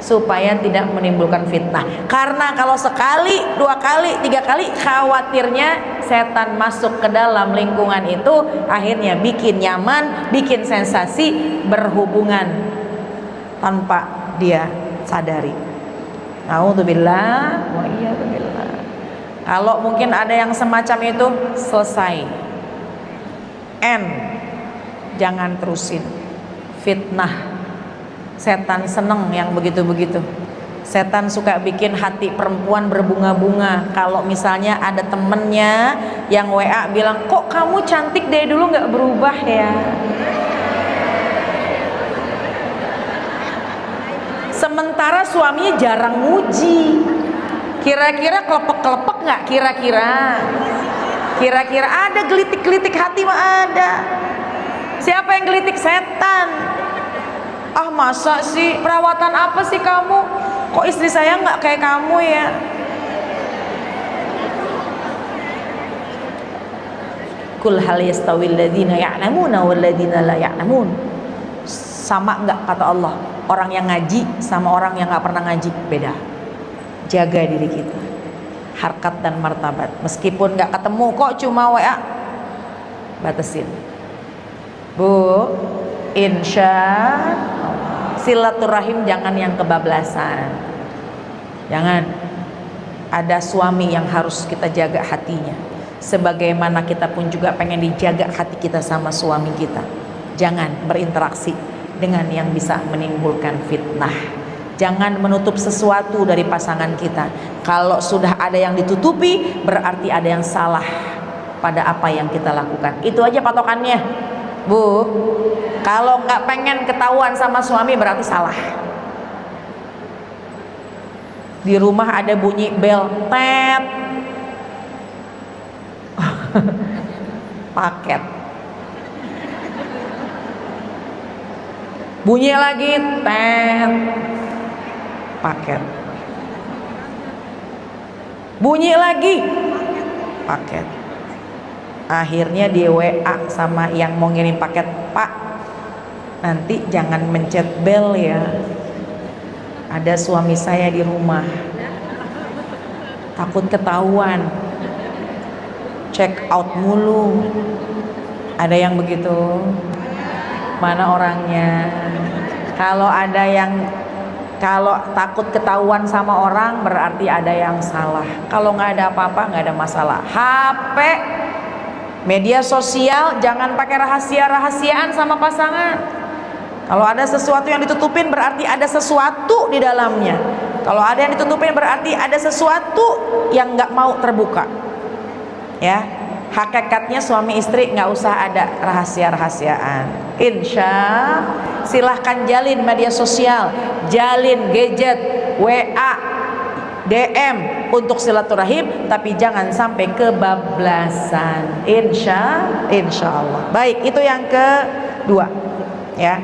Supaya tidak menimbulkan fitnah. Karena kalau sekali, 2 kali, 3 kali, khawatirnya setan masuk ke dalam lingkungan itu, akhirnya bikin nyaman, bikin sensasi, berhubungan tanpa dia sadari. Naudzubillah wa iyadzubillah. Kalau mungkin ada yang semacam itu, selesai. Jangan terusin. Fitnah. Setan seneng yang begitu-begitu. Setan suka bikin hati perempuan berbunga-bunga. Kalau misalnya ada temennya yang WA bilang, kok kamu cantik dari dulu nggak berubah ya? Sementara suaminya jarang muji. Kira-kira kelepek-kelepek nggak? Kira-kira ada gelitik-gelitik hati mah ada. Siapa yang gelitik? Setan. Ah masa sih, perawatan apa sih kamu? Kok istri saya nggak kayak kamu ya? Kul hal yastawil ladzina ya'lamuna wal ladzina la ya'lamun. Sama nggak kata Allah? Orang yang ngaji sama orang yang nggak pernah ngaji beda. Jaga diri kita, harkat dan martabat. Meskipun nggak ketemu, kok cuma WA, batasin. Bu, insya silaturahim jangan yang kebablasan. Jangan. Ada suami yang harus kita jaga hatinya, sebagaimana kita pun juga pengen dijaga hati kita sama suami kita. Jangan berinteraksi dengan yang bisa menimbulkan fitnah. Jangan menutup sesuatu dari pasangan kita. Kalau sudah ada yang ditutupi, berarti ada yang salah pada apa yang kita lakukan. Itu aja patokannya, Bu. Kalau nggak pengen ketahuan sama suami, berarti salah. Di rumah ada bunyi bel, tet, paket. Bunyi lagi, tet, paket. Bunyi lagi, paket. Akhirnya dia WA sama yang mau ngirim paket, Pak, nanti jangan mencet bel ya, ada suami saya di rumah, takut ketahuan, check out mulu. Ada yang begitu? Mana orangnya? Kalau takut ketahuan sama orang berarti ada yang salah. Kalau nggak ada apa-apa, nggak ada masalah. HP, media sosial, jangan pakai rahasia-rahasiaan sama pasangan. Kalau ada sesuatu yang ditutupin berarti ada sesuatu di dalamnya. Kalau ada yang ditutupin berarti ada sesuatu yang nggak mau terbuka. Ya, hakikatnya suami istri nggak usah ada rahasia-rahasiaan. Silahkan jalin media sosial, jalin gadget, WA, DM untuk silaturahim, tapi jangan sampai kebablasan. Insya Allah. Baik, itu yang kedua. Ya,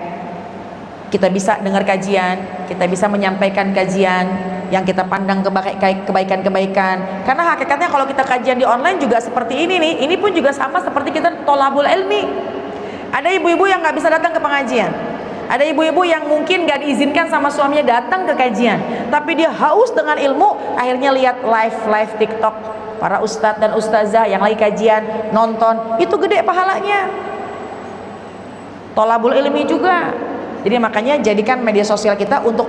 kita bisa dengar kajian, kita bisa menyampaikan kajian yang kita pandang kebaikan-kebaikan. Karena hakikatnya kalau kita kajian di online juga seperti ini nih, ini pun juga sama seperti kita tolabul ilmi. Ada ibu-ibu yang nggak bisa datang ke pengajian, ada ibu-ibu yang mungkin nggak diizinkan sama suaminya datang ke kajian, tapi dia haus dengan ilmu, akhirnya lihat live TikTok para ustadz dan ustazah yang lagi kajian, nonton, itu gede pahalanya. Tolabul ilmi juga. Jadi makanya jadikan media sosial kita untuk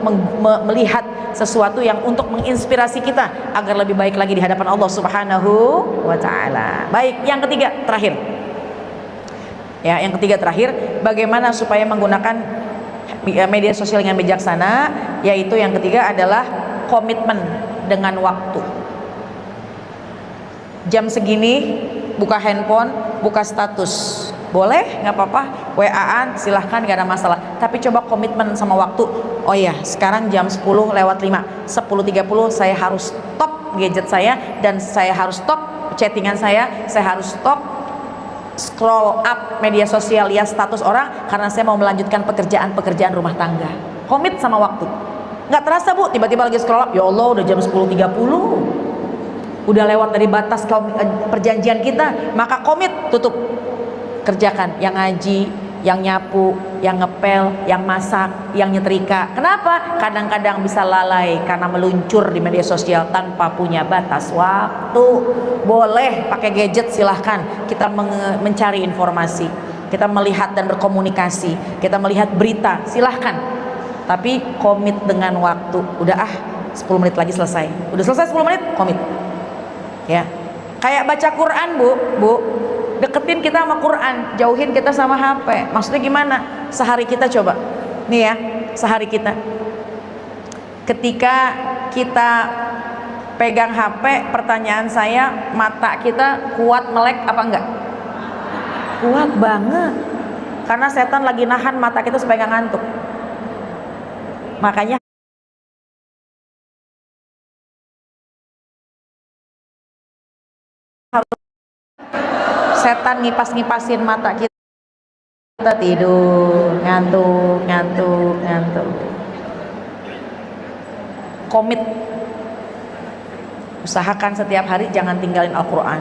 melihat sesuatu yang untuk menginspirasi kita agar lebih baik lagi di hadapan Allah Subhanahu wa taala. Baik, yang ketiga terakhir. Ya, yang ketiga terakhir, bagaimana supaya menggunakan media sosial dengan bijaksana, yaitu yang ketiga adalah komitmen dengan waktu. Jam segini buka handphone, buka status. Boleh, nggak apa-apa, WA-an silahkan, nggak ada masalah. Tapi coba komitmen sama waktu. Oh iya, sekarang jam 10 lewat 5, 10.30 saya harus stop gadget saya, dan saya harus stop chattingan saya harus stop scroll up media sosial, lihat status orang, karena saya mau melanjutkan pekerjaan rumah tangga. Komit sama waktu. Nggak terasa bu, tiba-tiba lagi scroll up, ya Allah udah jam 10.30, udah lewat dari batas perjanjian kita. Maka komit, tutup, kerjakan yang ngaji, yang nyapu, yang ngepel, yang masak, yang nyetrika. Kenapa? Kadang-kadang bisa lalai karena meluncur di media sosial tanpa punya batas waktu. Boleh pakai gadget, silahkan. Kita mencari informasi, kita melihat dan berkomunikasi, kita melihat berita, silahkan. Tapi komit dengan waktu. Udah 10 menit lagi selesai. Udah selesai 10 menit, komit. Ya. Kayak baca Quran, Bu. Deketin kita sama Quran, jauhin kita sama HP. Maksudnya gimana? Sehari kita coba. Nih ya, sehari kita. Ketika kita pegang HP, pertanyaan saya, mata kita kuat melek apa enggak? Kuat banget. Karena setan lagi nahan mata kita supaya nggak ngantuk. Makanya setan ngipas-ngipasin mata kita tidur, ngantuk. Komit, usahakan setiap hari jangan tinggalin Al-Quran.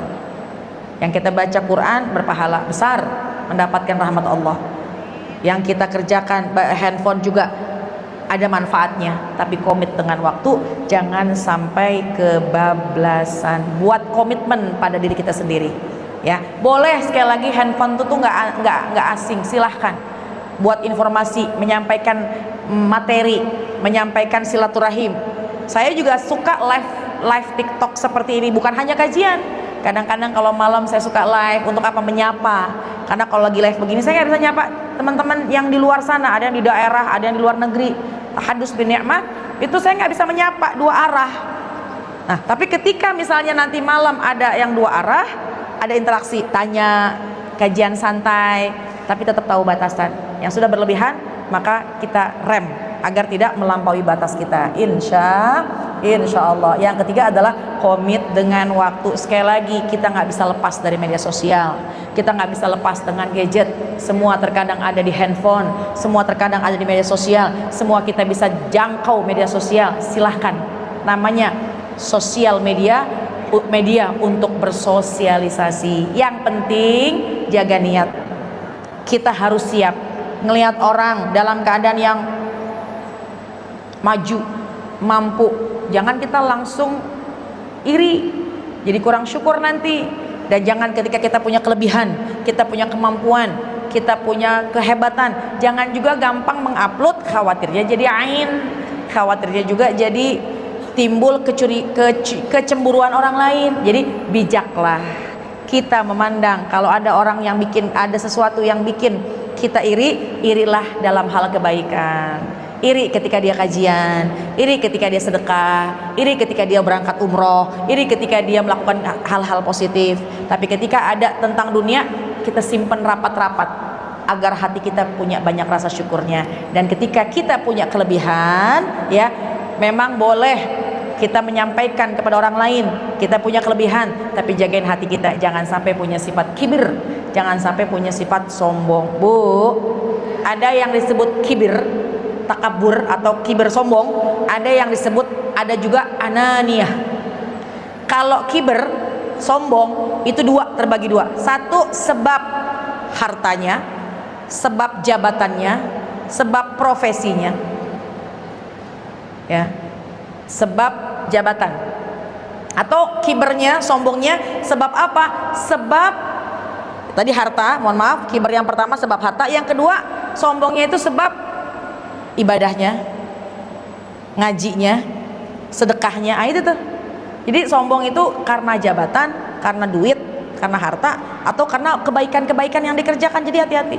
Yang kita baca Quran berpahala besar, mendapatkan rahmat Allah. Yang kita kerjakan handphone juga ada manfaatnya, tapi komit dengan waktu, jangan sampai kebablasan. Buat komitmen pada diri kita sendiri. Ya, boleh sekali lagi handphone itu tuh nggak asing, silahkan buat informasi, menyampaikan materi, menyampaikan silaturahim. Saya juga suka live TikTok seperti ini, bukan hanya kajian. Kadang-kadang kalau malam saya suka live untuk apa? Menyapa. Karena kalau lagi live begini saya nggak bisa nyapa teman-teman yang di luar sana, ada yang di daerah, ada yang di luar negeri. Tahadus bin ni'mah, itu saya nggak bisa menyapa dua arah. Nah, tapi ketika misalnya nanti malam ada yang dua arah, ada interaksi, tanya, kajian santai, tapi tetap tahu batasan. Yang sudah berlebihan, maka kita rem agar tidak melampaui batas kita. Insya Allah. Yang ketiga adalah komit dengan waktu. Sekali lagi, kita nggak bisa lepas dari media sosial, kita nggak bisa lepas dengan gadget. Semua terkadang ada di handphone, semua terkadang ada di media sosial, semua kita bisa jangkau media sosial. Silahkan, namanya sosial media untuk bersosialisasi. Yang penting jaga niat. Kita harus siap ngelihat orang dalam keadaan yang maju, mampu, jangan kita langsung iri, jadi kurang syukur nanti. Dan jangan ketika kita punya kelebihan, kita punya kemampuan, kita punya kehebatan, jangan juga gampang mengupload, khawatirnya jadi ain, khawatirnya juga jadi timbul kecemburuan orang lain. Jadi bijaklah kita memandang kalau ada orang yang bikin, ada sesuatu yang bikin kita iri, irilah dalam hal kebaikan. Iri ketika dia kajian, iri ketika dia sedekah, iri ketika dia berangkat umroh, iri ketika dia melakukan hal-hal positif. Tapi ketika ada tentang dunia, kita simpan rapat-rapat agar hati kita punya banyak rasa syukurnya. Dan ketika kita punya kelebihan, ya memang boleh kita menyampaikan kepada orang lain kita punya kelebihan, tapi jagain hati kita, jangan sampai punya sifat kibir, jangan sampai punya sifat sombong. Bu, ada yang disebut kibir, takabur atau kibir sombong, ada yang disebut, ada juga ananiyah. Kalau kibir sombong itu dua, terbagi dua. Satu sebab hartanya, sebab jabatannya, sebab profesinya, ya, sebab jabatan. Atau kibernya, sombongnya sebab apa? Sebab tadi harta, mohon maaf, kiber yang pertama sebab harta, yang kedua sombongnya itu sebab ibadahnya, ngajinya, sedekahnya, itu tuh. Jadi sombong itu karena jabatan, karena duit, karena harta, atau karena kebaikan-kebaikan yang dikerjakan. Jadi hati-hati.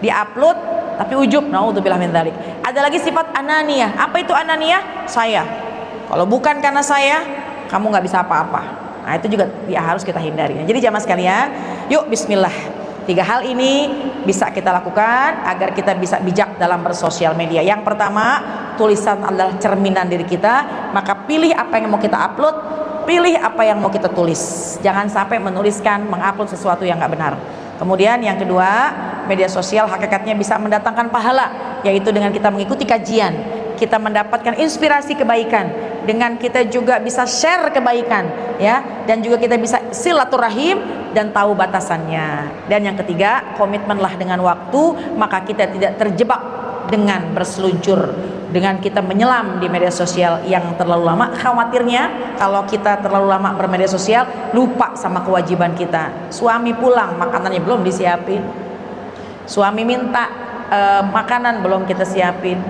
Di-upload tapi ujub, naudzubillah min dzalik. Ada lagi sifat ananiyah. Apa itu ananiyah? Saya. Kalau bukan karena saya, kamu nggak bisa apa-apa. Nah, itu juga ya harus kita hindari. Jadi jamaah sekalian, yuk bismillah. 3 hal ini bisa kita lakukan agar kita bisa bijak dalam bersosial media. Yang pertama, tulisan adalah cerminan diri kita, maka pilih apa yang mau kita upload, pilih apa yang mau kita tulis. Jangan sampai menuliskan, mengupload sesuatu yang nggak benar. Kemudian yang kedua, media sosial hakikatnya bisa mendatangkan pahala, yaitu dengan kita mengikuti kajian, kita mendapatkan inspirasi kebaikan, dengan kita juga bisa share kebaikan, ya, dan juga kita bisa silaturahim dan tahu batasannya. Dan yang ketiga, komitmenlah dengan waktu, maka kita tidak terjebak dengan berseluncur, dengan kita menyelam di media sosial yang terlalu lama. Khawatirnya kalau kita terlalu lama bermedia sosial, lupa sama kewajiban kita. Suami pulang, makanannya belum disiapin, suami minta makanan belum kita siapin,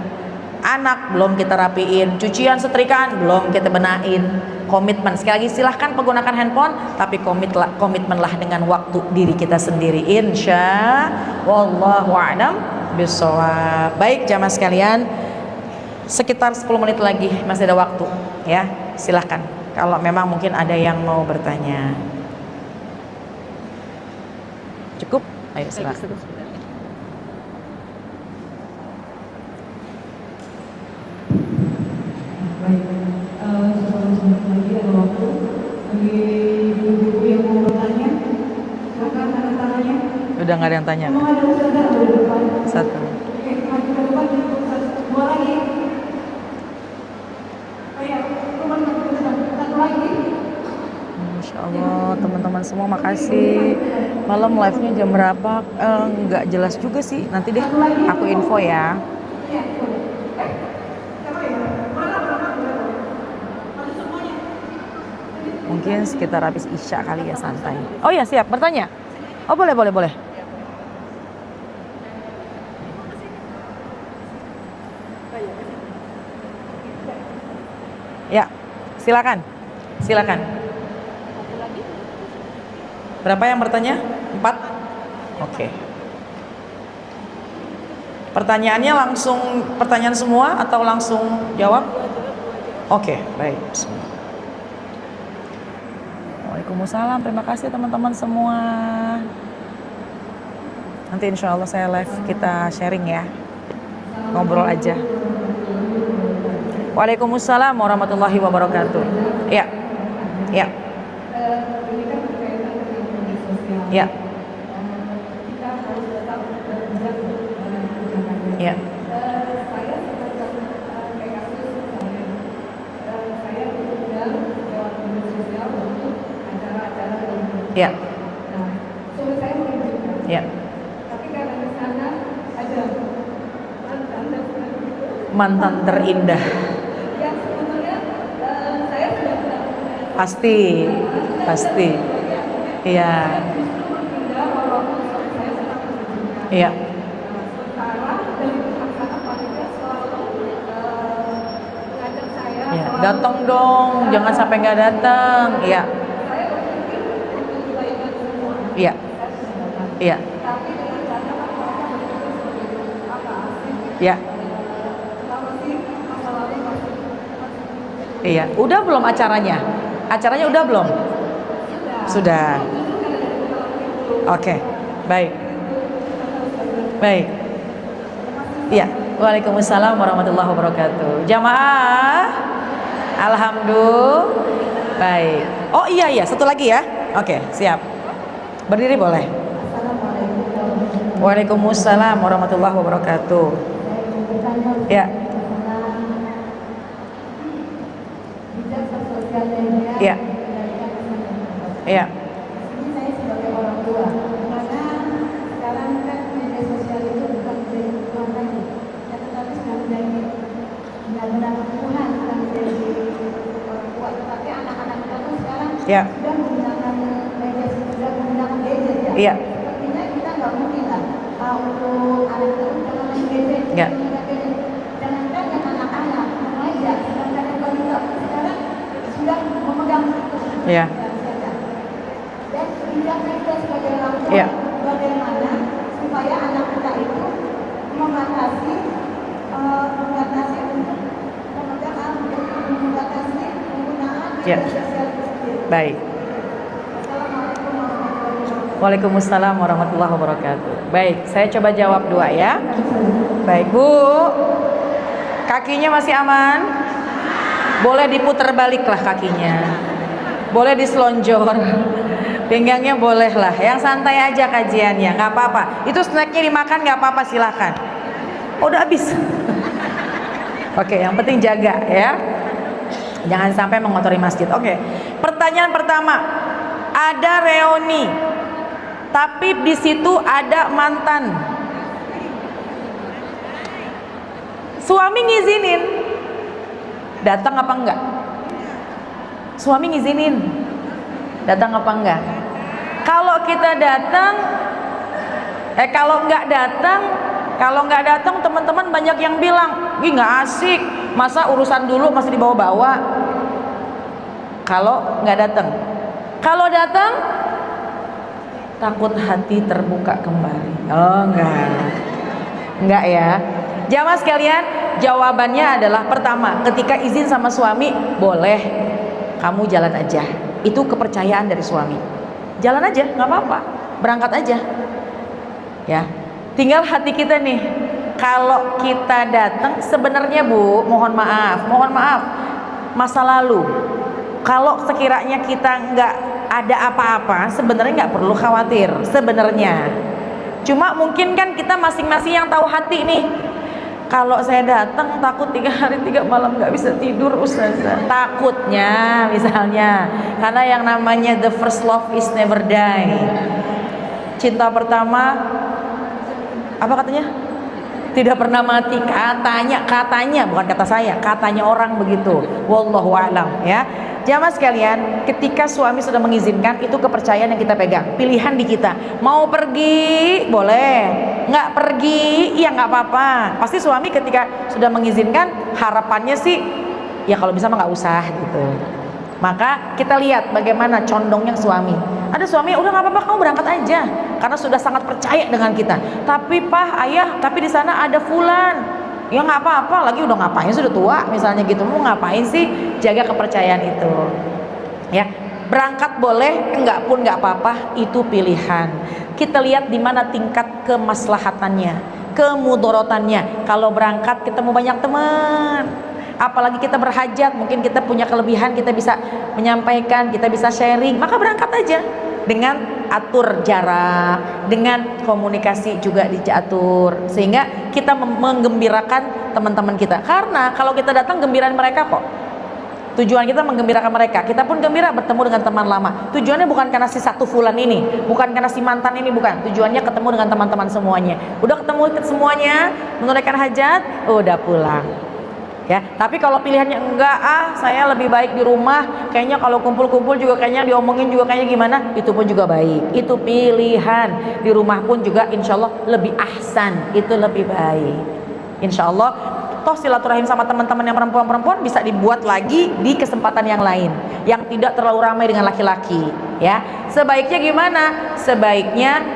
anak belum kita rapiin, cucian setrikaan belum kita benain. Komitmen, sekali lagi silahkan menggunakan handphone, tapi komitmenlah dengan waktu diri kita sendiri, insya wallahu a'lam bishawab. Baik jamaah sekalian, sekitar 10 menit lagi masih ada waktu, ya, silahkan kalau memang mungkin ada yang mau bertanya. Cukup? Ayo silahkan. Baik, lagi ada waktu bagi ibu-ibu yang mau bertanya, silakan tanda tangannya. Udah nggak ada yang tanya. Memang ada ustazah di depan. Satu. Oke, maju ke depan. Dua lagi. Oh ya, teman satu lagi. Masya Allah, teman-teman semua makasih. Malam live-nya jam berapa? Nggak jelas juga sih. Nanti deh aku info ya. Mungkin sekitar habis isya kali ya, santai. Oh ya, siap, bertanya. Oh boleh. Ya, silakan. Berapa yang bertanya? 4? Oke. Pertanyaannya langsung pertanyaan semua atau langsung jawab? Oke, baik. Bismillah. Waalaikumsalam, terima kasih teman-teman semua. Nanti insya Allah saya live, kita sharing ya, ngobrol aja. Waalaikumsalam warahmatullahi wabarakatuh. Ya. Ini kan berkaitan dengan media sosial. Ya. Kita harus tetap bijak dalam kebijakannya. Ya. Saya kayak kasus misalnya, saya diundang lewat media sosial untuk acara-acara yang Ya. Nah, sulit saya menunjukkan. Ya. Tapi karena di sana ada Mantan terindah. yang sebetulnya saya sudah pernah Pasti. Iya. justru berpindah walaupun suami saya sangat mengizinkan. Iya. Sementara dari pasangan panitia selalu mengajak saya. Ya, selalu- datang dong, jangan sampai nggak datang. Iya, Saya berpikir untuk kebaikan semua. iya, Saya sudah datang. iya, Tapi dengan cara mereka berpikir seperti itu. Apa sih? iya, Kenapa sih masa lalu masih iya. Udah belum acaranya? Acaranya udah belum? Sudah. Oke, baik, baik. Iya. Waalaikumsalam warahmatullahi wabarakatuh. Jamaah, alhamdulillah. Baik. Oh iya, satu lagi ya. Oke, siap. Berdiri boleh. Waalaikumsalam warahmatullahi wabarakatuh. Ya. Ya. Ya. Ini saya sebagai orang tua, karena sekarang kan media sosial itu bukan menjadi kebutuhan lagi, ya, tetapi sudah menjadi benar-benar kebutuhan, bukan menjadi orang tua. Tetapi anak-anak kita pun sekarang Ya. sudah menggunakan media, sudah menggunakan gadget ya. Iya. Sepertinya kita nggak mungkin lah untuk anak itu jangan main gadget, Ya. jangankan yang anak-anak, remaja, sedangkan yang balita pun sekarang sudah memegang itu. Ya. Dan tindakan kita sebagai orang tua, Iya. bagaimana supaya anak kita itu membatasi untuk membatasi penggunaan Iya. media sosial itu sendiri. Baik. Assalamualaikum warahmatullahi wabarakatuh. Waalaikumsalam warahmatullahi wabarakatuh. Baik, saya coba jawab dua ya. Baik, Bu. Kakinya masih aman? Boleh diputar balik lah kakinya. Boleh diselonjor. Pinggangnya boleh lah. Yang santai aja kajiannya, nggak apa-apa. Itu snacknya dimakan nggak apa-apa, silahkan. Oh, udah habis. Oke, yang penting jaga ya. Jangan sampai mengotori masjid. Oke. Pertanyaan pertama. Ada reuni. Tapi di situ ada mantan. Suami ngizinin. Datang apa enggak? Suami ngizinin. Datang apa enggak? Kalau kita datang, kalau nggak datang teman-teman banyak yang bilang, ih nggak asik, masa urusan dulu masih dibawa-bawa. Kalau nggak datang, kalau datang takut hati terbuka kembali. Oh enggak ya. Jamaah sekalian, jawabannya adalah pertama, ketika izin sama suami boleh, kamu jalan aja. Itu kepercayaan dari suami. Jalan aja, nggak apa-apa, berangkat aja. Ya, tinggal hati kita nih. Kalau kita datang, sebenarnya Bu, mohon maaf, masa lalu. Kalau sekiranya kita nggak ada apa-apa, sebenarnya nggak perlu khawatir. Sebenarnya, cuma mungkin kan kita masing-masing yang tahu hati nih. Kalau saya datang takut 3 hari 3 malam nggak bisa tidur Ustazah. Takutnya misalnya, karena yang namanya the first love is never die. Cinta pertama apa katanya? Tidak pernah mati, katanya bukan kata saya, katanya orang begitu. Wallahu a'lam ya. Jamaah sekalian, ketika suami sudah mengizinkan, itu kepercayaan yang kita pegang, pilihan di kita. Mau pergi boleh, nggak pergi ya nggak apa-apa. Pasti suami ketika sudah mengizinkan, harapannya sih ya kalau bisa mah nggak usah gitu. Maka kita lihat bagaimana condongnya suami. Ada suami udah nggak apa-apa, kamu berangkat aja, karena sudah sangat percaya dengan kita. Tapi Pak, Ayah, tapi di sana ada fulan. Ya nggak apa-apa, lagi udah ngapain, sudah tua misalnya gitu, mau ngapain sih, jaga kepercayaan itu ya. Berangkat boleh, enggak pun nggak apa-apa, itu pilihan. Kita lihat di mana tingkat kemaslahatannya, kemudorotannya. Kalau berangkat ketemu banyak teman, apalagi kita berhajat, mungkin kita punya kelebihan, kita bisa menyampaikan, kita bisa sharing, maka berangkat aja. Dengan atur jarak, dengan komunikasi juga diatur, sehingga kita menggembirakan teman-teman kita. Karena kalau kita datang gembirain mereka kok. Tujuan kita menggembirakan mereka. Kita pun gembira bertemu dengan teman lama. Tujuannya bukan karena si satu fulan ini, bukan karena si mantan ini, bukan. Tujuannya ketemu dengan teman-teman semuanya. Udah ketemu semuanya, menunaikan hajat, udah pulang. Ya, tapi kalau pilihannya enggak, saya lebih baik di rumah, kayaknya kalau kumpul-kumpul juga kayaknya diomongin juga kayaknya gimana, itu pun juga baik. Itu pilihan. Di rumah pun juga insya Allah lebih ahsan, itu lebih baik. Insya Allah, toh silaturahim sama teman-teman yang perempuan-perempuan bisa dibuat lagi di kesempatan yang lain, yang tidak terlalu ramai dengan laki-laki. Ya, sebaiknya gimana? Sebaiknya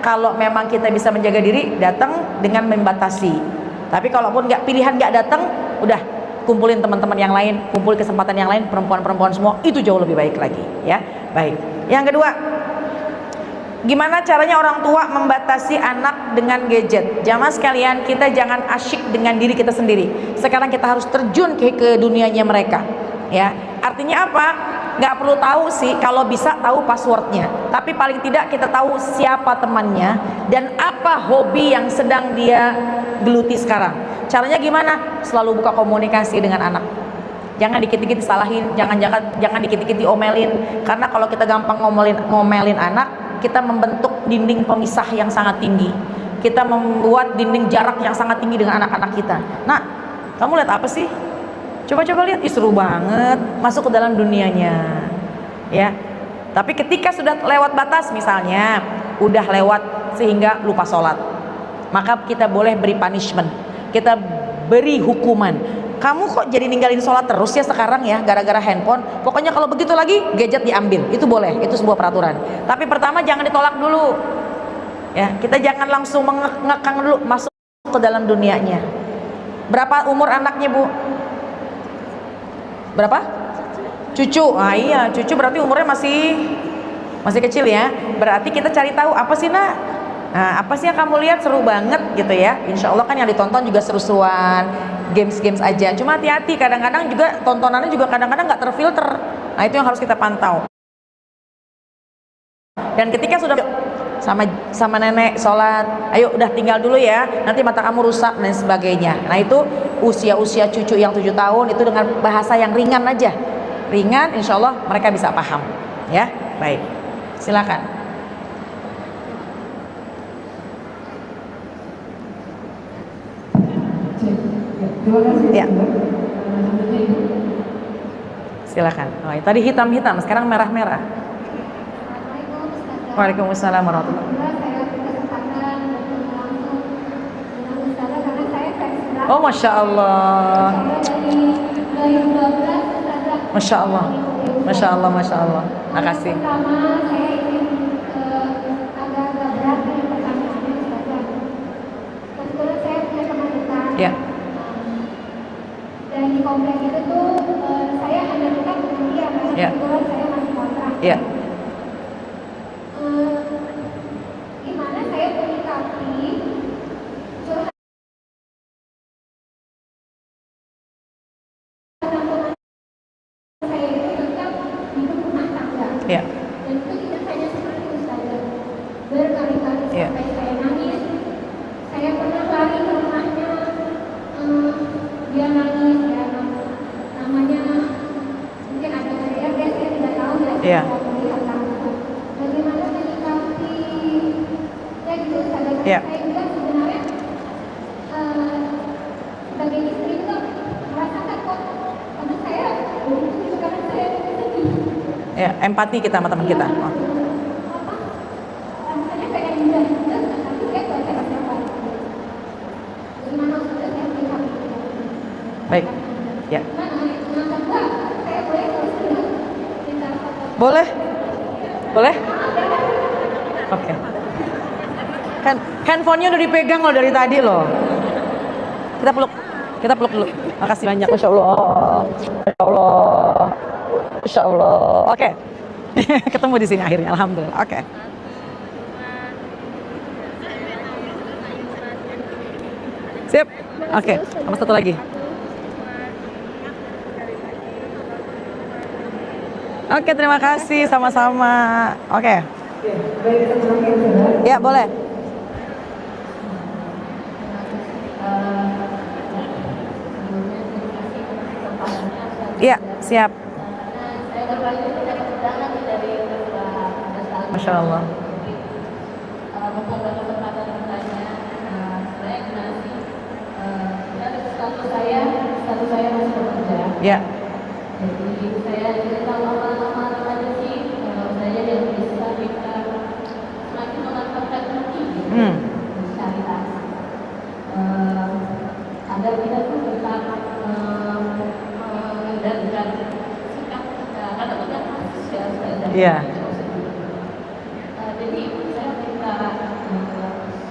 kalau memang kita bisa menjaga diri, datang dengan membatasi. Tapi kalaupun pilihan nggak datang, udah kumpulin teman-teman yang lain, kumpul kesempatan yang lain, perempuan-perempuan semua, itu jauh lebih baik lagi. Ya, baik. Yang kedua, gimana caranya orang tua membatasi anak dengan gadget? Jamaah sekalian, kita jangan asyik dengan diri kita sendiri. Sekarang kita harus terjun ke dunianya mereka. Ya, artinya apa? Nggak perlu tahu sih, kalau bisa tahu passwordnya. Tapi paling tidak kita tahu siapa temannya dan apa hobi yang sedang dia geluti sekarang. Caranya gimana? Selalu buka komunikasi dengan anak. Jangan dikit-dikit disalahin, jangan dikit-dikit diomelin. Karena kalau kita gampang ngomelin anak, kita membentuk dinding pemisah yang sangat tinggi. Kita membuat dinding jarak yang sangat tinggi dengan anak-anak kita. Nah, kamu lihat apa sih? Coba-coba lihat, seru banget, masuk ke dalam dunianya. Ya. Tapi ketika sudah lewat batas, misalnya udah lewat sehingga lupa sholat, maka kita boleh beri punishment, kita beri hukuman. Kamu kok jadi ninggalin sholat terus ya sekarang ya, gara-gara handphone? Pokoknya kalau begitu lagi, gadget diambil. Itu boleh, itu sebuah peraturan. Tapi pertama jangan ditolak dulu. Ya, kita jangan langsung mengekang dulu, masuk ke dalam dunianya. Berapa umur anaknya, Bu? Berapa? Cucu. Ah iya, cucu berarti umurnya masih kecil ya. Berarti kita cari tahu apa sih, Nak? Nah, apa sih yang kamu lihat seru banget gitu ya? Insya Allah kan yang ditonton juga seru-seruan, games-games aja. Cuma hati-hati, kadang-kadang juga tontonannya juga kadang-kadang nggak terfilter. Nah, itu yang harus kita pantau. Dan ketika sudah sama nenek sholat, ayo udah tinggal dulu ya, nanti mata kamu rusak dan sebagainya. Nah, itu usia cucu yang 7 tahun itu dengan bahasa yang ringan aja, ringan, insya Allah mereka bisa paham. Ya, baik, silakan. Terima kasih. Ya. Silakan. Oh, tadi hitam-hitam, sekarang merah-merah. Waalaikumsalam warahmatullahi wabarakatuh. Oh, masya Allah. Masya Allah. Masya Allah, masya Allah. Makasih. Ya. Dan di komplek itu tuh saya hanya dekat dengan dia, karena kebetulan saya masih kontrak. Ya. Gimana saya menyikapi curhatan saya itu tentang hidup rumah tangga. Ya. Dan itu tidak hanya seperti itu saja. Berkali-kali sampai saya nangis. Saya pernah lari ke rumahnya. Dia nangis ya, namanya mungkin ada saya tidak tahu ya. Melihat langsung bagaimana menyikapi ya gitu. Saya juga sebenarnya sebagai istri itu merasakan kok karena saya sekarang saya sedih. Ya, empati kita sama teman kita. Rasanya pengen juga, tapi saya nggak bisa siapa. Gimana sudah saya menyikapi? Baik. Ya. Boleh? Boleh? Oke. Handphonenya udah dipegang loh dari tadi loh. Kita peluk dulu. Makasih banyak, masya Allah. Masya Allah. Masya Allah. Oke. Ketemu di sini akhirnya, alhamdulillah. Oke. Sip. Oke. Sama satu lagi. Oke, terima kasih, sama-sama. Oke. Ya, boleh. Iya, siap. Masya Allah. satu saya masih bekerja. Ya. Jadi saya cerita lama-lama aja sih, kalau saya yang bisa kita semakin memanfaatkan hati gitu, syariat. Agar kita tuh tetap dan sikap kita, karena banyak kasus ya saya. Iya. Jadi saya minta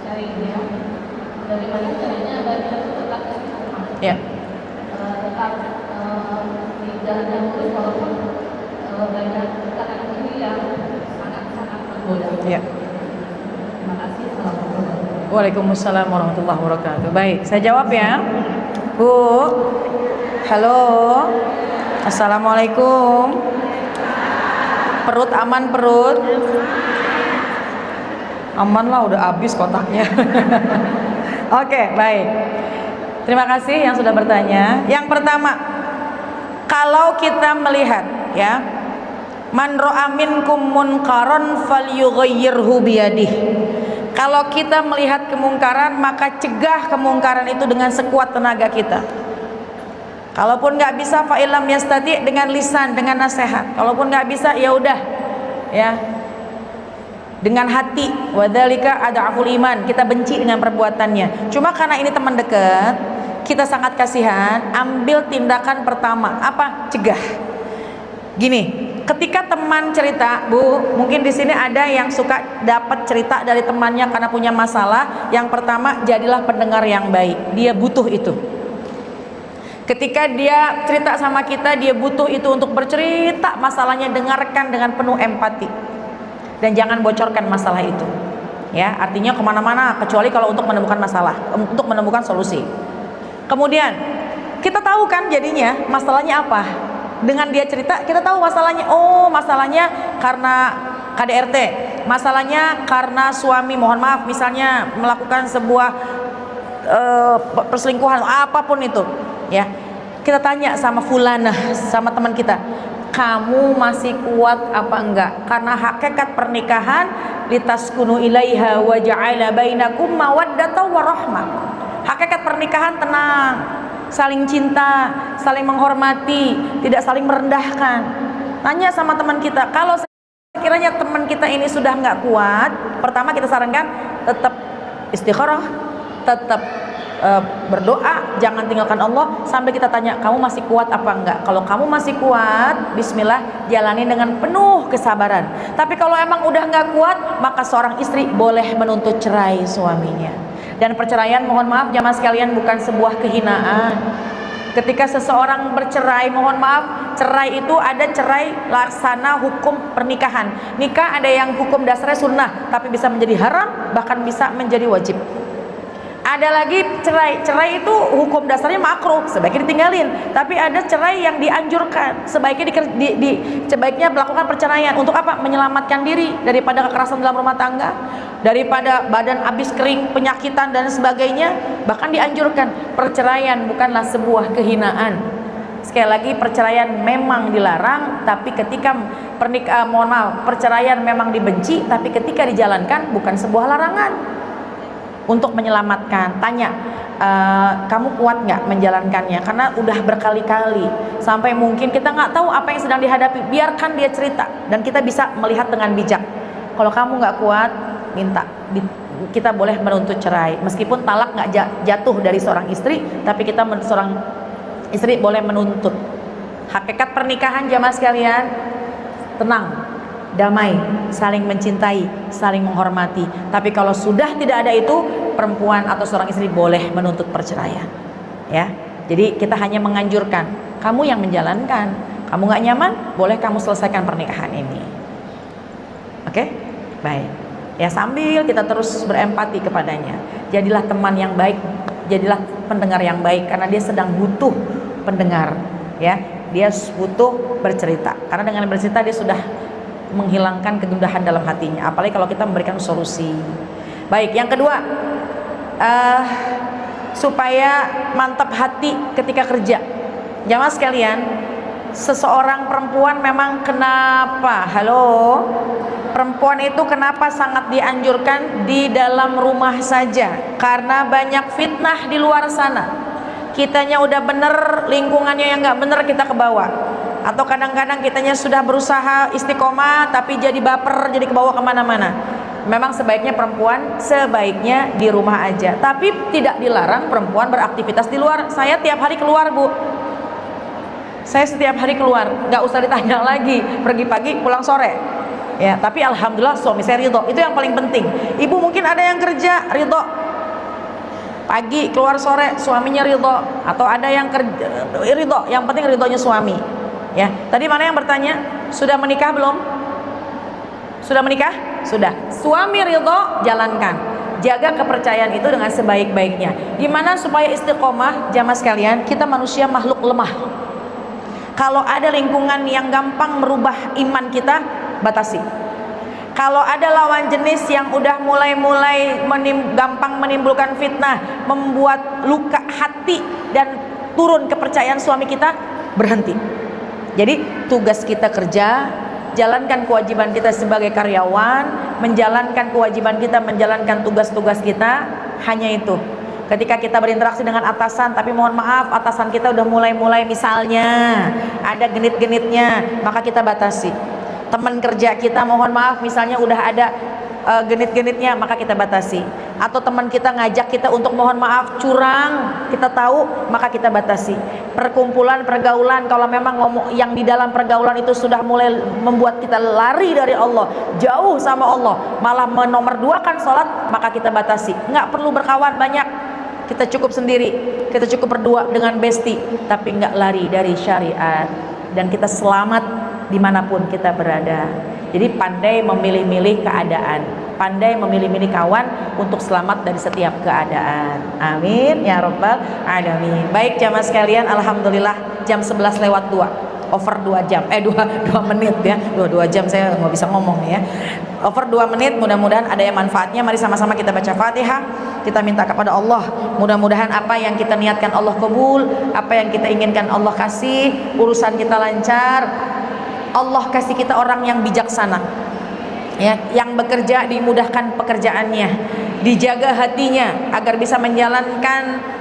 sharingnya bagaimana caranya agar kita tuh tetap istiqomah. Ya. Tetap di jalan yang lurus walaupun banyak kanan kiri yang sangat-sangat menggoda. Ya. Terima kasih. Assalamualaikum. Waalaikumsalam warahmatullahi wabarakatuh. Baik, saya jawab ya. Bu. Halo. Assalamualaikum. Perut aman perut? Aman lah, udah habis kotaknya. Oke, baik. Terima kasih yang sudah bertanya. Yang pertama, kalau kita melihat ya, man ra'a minkum munkaran falyughayyirhu biyadihi. Kalau kita melihat kemungkaran, maka cegah kemungkaran itu dengan sekuat tenaga kita. Kalaupun nggak bisa, fa illam yastati, dengan lisan, dengan nasihat. Kalaupun nggak bisa, ya udah, ya, dengan hati. Wadzalika ad'aful iman, kita benci dengan perbuatannya. Cuma karena ini teman dekat, kita sangat kasihan, ambil tindakan pertama. Apa? Cegah. Gini, ketika teman cerita, Bu, mungkin di sini ada yang suka dapat cerita dari temannya karena punya masalah. Yang pertama, jadilah pendengar yang baik. Dia butuh itu. Ketika dia cerita sama kita, dia butuh itu untuk bercerita masalahnya, dengarkan dengan penuh empati dan jangan bocorkan masalah itu. Ya, artinya kemana-mana kecuali kalau untuk menemukan masalah, untuk menemukan solusi. Kemudian kita tahu kan jadinya masalahnya apa. Dengan dia cerita, kita tahu masalahnya. Oh, masalahnya karena KDRT, masalahnya karena suami, mohon maaf, misalnya melakukan sebuah perselingkuhan, apapun itu. Ya, kita tanya sama fulanah, sama teman kita, kamu masih kuat apa enggak? Karena hakikat pernikahan litaskunu ilaiha wa ja'ala bainakum mawaddatan wa rahmah. Hakikat pernikahan tenang, saling cinta, saling menghormati, tidak saling merendahkan. Tanya sama teman kita, kalau sekiranya teman kita ini sudah nggak kuat, pertama kita sarankan tetap istikharah, tetap berdoa, jangan tinggalkan Allah, sampai kita tanya, kamu masih kuat apa enggak? Kalau kamu masih kuat, bismillah, jalani dengan penuh kesabaran. Tapi kalau emang udah nggak kuat, maka seorang istri boleh menuntut cerai suaminya. Dan perceraian, mohon maaf jamaah sekalian, bukan sebuah kehinaan. Ketika seseorang bercerai, mohon maaf, cerai itu ada cerai laksana hukum pernikahan. Nikah ada yang hukum dasarnya sunnah, tapi bisa menjadi haram, bahkan bisa menjadi wajib. Ada lagi cerai itu hukum dasarnya makruh, sebaiknya ditinggalin. Tapi ada cerai yang dianjurkan, sebaiknya melakukan perceraian. Untuk apa? Menyelamatkan diri daripada kekerasan dalam rumah tangga, daripada badan habis kering, penyakitan dan sebagainya. Bahkan dianjurkan. Perceraian bukanlah sebuah kehinaan. Sekali lagi, perceraian memang dilarang, tapi ketika perceraian memang dibenci, tapi ketika dijalankan bukan sebuah larangan. Untuk menyelamatkan, tanya, kamu kuat nggak menjalankannya? Karena udah berkali-kali, sampai mungkin kita nggak tahu apa yang sedang dihadapi. Biarkan dia cerita dan kita bisa melihat dengan bijak. Kalau kamu nggak kuat, minta, kita boleh menuntut cerai. Meskipun talak nggak jatuh dari seorang istri, tapi kita seorang istri boleh menuntut. Hakikat pernikahan jamaah sekalian, tenang, damai, saling mencintai, saling menghormati. Tapi kalau sudah tidak ada itu, perempuan atau seorang istri boleh menuntut perceraian. Ya, jadi kita hanya menganjurkan, kamu yang menjalankan. Kamu nggak nyaman, boleh kamu selesaikan pernikahan ini. Oke, baik. Ya, sambil kita terus berempati kepadanya. Jadilah teman yang baik, jadilah pendengar yang baik, karena dia sedang butuh pendengar. Ya, dia butuh bercerita. Karena dengan bercerita dia sudah menghilangkan kegundahan dalam hatinya, apalagi kalau kita memberikan solusi. Baik, yang kedua, supaya mantap hati ketika kerja. Jamaah sekalian, seseorang perempuan memang kenapa? Halo, perempuan itu kenapa sangat dianjurkan di dalam rumah saja? Karena banyak fitnah di luar sana. kitanya udah bener, lingkungannya yang nggak bener kita ke bawah. Atau kadang-kadang kitanya sudah berusaha istiqomah tapi jadi baper, jadi ke bawah kemana-mana. Memang sebaiknya perempuan sebaiknya di rumah aja. Tapi tidak dilarang perempuan beraktivitas di luar. Saya tiap hari keluar, Bu. Saya setiap hari keluar, nggak usah ditanya lagi. Pergi pagi, pulang sore. Ya, tapi alhamdulillah suami saya ridho. Itu yang paling penting. Ibu mungkin ada yang kerja ridho, pagi keluar sore, suaminya ridho. Atau ada yang kerja ridho. Yang penting ridhonya suami. Ya, tadi mana yang bertanya? Sudah menikah belum? Sudah menikah? Sudah. Suami ridho, jalankan. Jaga kepercayaan itu dengan sebaik-baiknya. Gimana supaya istiqomah? Jamaah sekalian, kita manusia makhluk lemah. Kalau ada lingkungan yang gampang merubah iman kita, batasi. Kalau ada lawan jenis yang udah mulai gampang menimbulkan fitnah, membuat luka hati dan turun kepercayaan suami kita, berhenti. Jadi tugas kita kerja, jalankan kewajiban kita sebagai karyawan, menjalankan kewajiban kita, menjalankan tugas-tugas kita, hanya itu. Ketika kita berinteraksi dengan atasan, tapi mohon maaf atasan kita udah mulai misalnya ada genit-genitnya, maka kita batasi. Teman kerja kita mohon maaf misalnya udah ada genit-genitnya, maka kita batasi. Atau teman kita ngajak kita untuk mohon maaf curang, kita tahu, maka kita batasi. Perkumpulan, pergaulan, kalau memang yang di dalam pergaulan itu sudah mulai membuat kita lari dari Allah, jauh sama Allah, malah menomorduakan sholat, maka kita batasi. Nggak perlu berkawan banyak, kita cukup sendiri, kita cukup berdua dengan besti, tapi nggak lari dari syariat, dan kita selamat dimanapun kita berada. Jadi pandai memilih-milih keadaan, pandai memilih-milih kawan untuk selamat dari setiap keadaan. Amin ya rabbal alamin. Baik jamaah sekalian, alhamdulillah jam 11 lewat 2, over 2 jam, 2 menit ya, 2 jam saya nggak bisa ngomong ya, over 2 menit. Mudah-mudahan ada yang manfaatnya. Mari sama-sama kita baca Fatihah, kita minta kepada Allah, mudah-mudahan apa yang kita niatkan Allah kabul, apa yang kita inginkan Allah kasih, urusan kita lancar, Allah kasih kita orang yang bijaksana ya, yang bekerja dimudahkan pekerjaannya, dijaga hatinya agar bisa menjalankan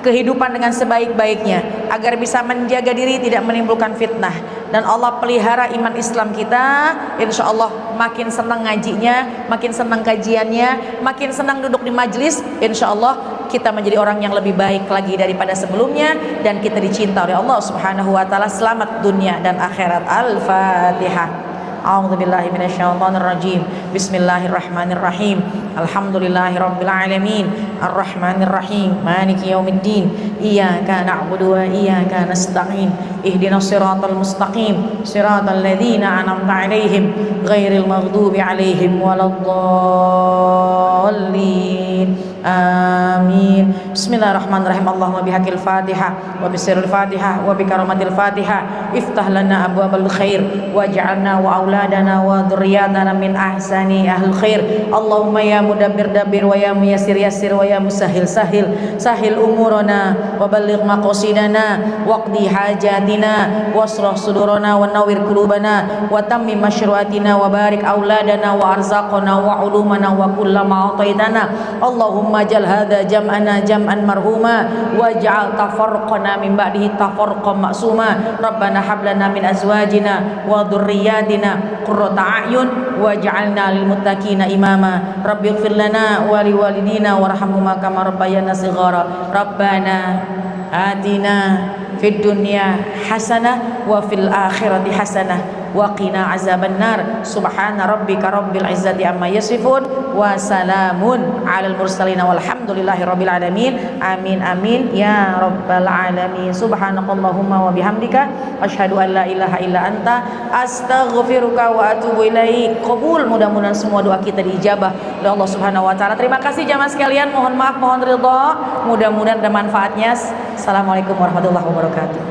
kehidupan dengan sebaik-baiknya, agar bisa menjaga diri tidak menimbulkan fitnah, dan Allah pelihara iman Islam kita. Insya Allah makin senang ngajinya, makin senang kajiannya, makin senang duduk di majlis. Insya Allah kita menjadi orang yang lebih baik lagi daripada sebelumnya, dan kita dicinta oleh Allah Subhanahu wa taala. Selamat dunia dan akhirat. Al-Fatihah. A'udzubillahi minasyaitonirrajim. Bismillahirrahmanirrahim. Alhamdulillahirabbil alamin. Arrahmanirrahim. Maliki yaumiddin. Iyyaka na'budu wa iyyaka nasta'in. Ihdinas siratal mustaqim. Siratal ladzina an'amta 'alaihim ghairil maghdubi 'alaihim waladdallin. Amin. Bismillahirrahmanirrahim. Allahumma bihaqil Fatihah wa bisirril Fatihah wa bikaromatil Fatihah iftah lana abwabal khair waj'alna wa auladana wa dzurriyyatana min ahsani ahlil khair. Allahumma ya mudabbir dabbir wa ya muyassir yassir wa ya musahhil sahil sahil umurana wa balligh maqasidana waqdi hajatina wasrah sudurana wa nawwir qulubana wa tammim masyru'atina wa barik auladana wa arzaqana wa ulumana wa kullama ataitana. Allahumma jal hadha jam'ana jam'an marhuma waj'al tafarruqana min ba'dihi tafarruqan ma'suma. Rabbana hab lana min azwajina wa dhurriyyatina qurrata a'yun waj'alna lil muttaqina imama. Rabbighfir lana wa liwalidina warhamhuma kama rabbayana shighara. Rabbana atina fid dunya hasanah wa fil akhirati hasanah wa qina azaban nar. Subhana rabbika rabbil izzati amma yasifun wa salamun alal mursalin walhamdulillahi rabbil alamin. Amin amin ya rabbal alamin. Subhanakallahumma wa bihamdika asyhadu an la ilaha illa anta astaghfiruka wa atubu ilaik. Qabul, mudah-mudahan semua doa kita diijabah oleh Allah Subhanahu wa taala. Terima kasih jamaah sekalian, mohon maaf, mohon ridha, mudah-mudahan ada manfaatnya. Assalamualaikum warahmatullahi wabarakatuh.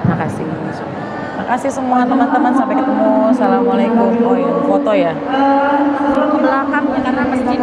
Terima kasih. Terima kasih semua teman-teman, sampai ketemu. Assalamualaikum. Oh ya, foto ya. Ke belakangnya karena masjid kan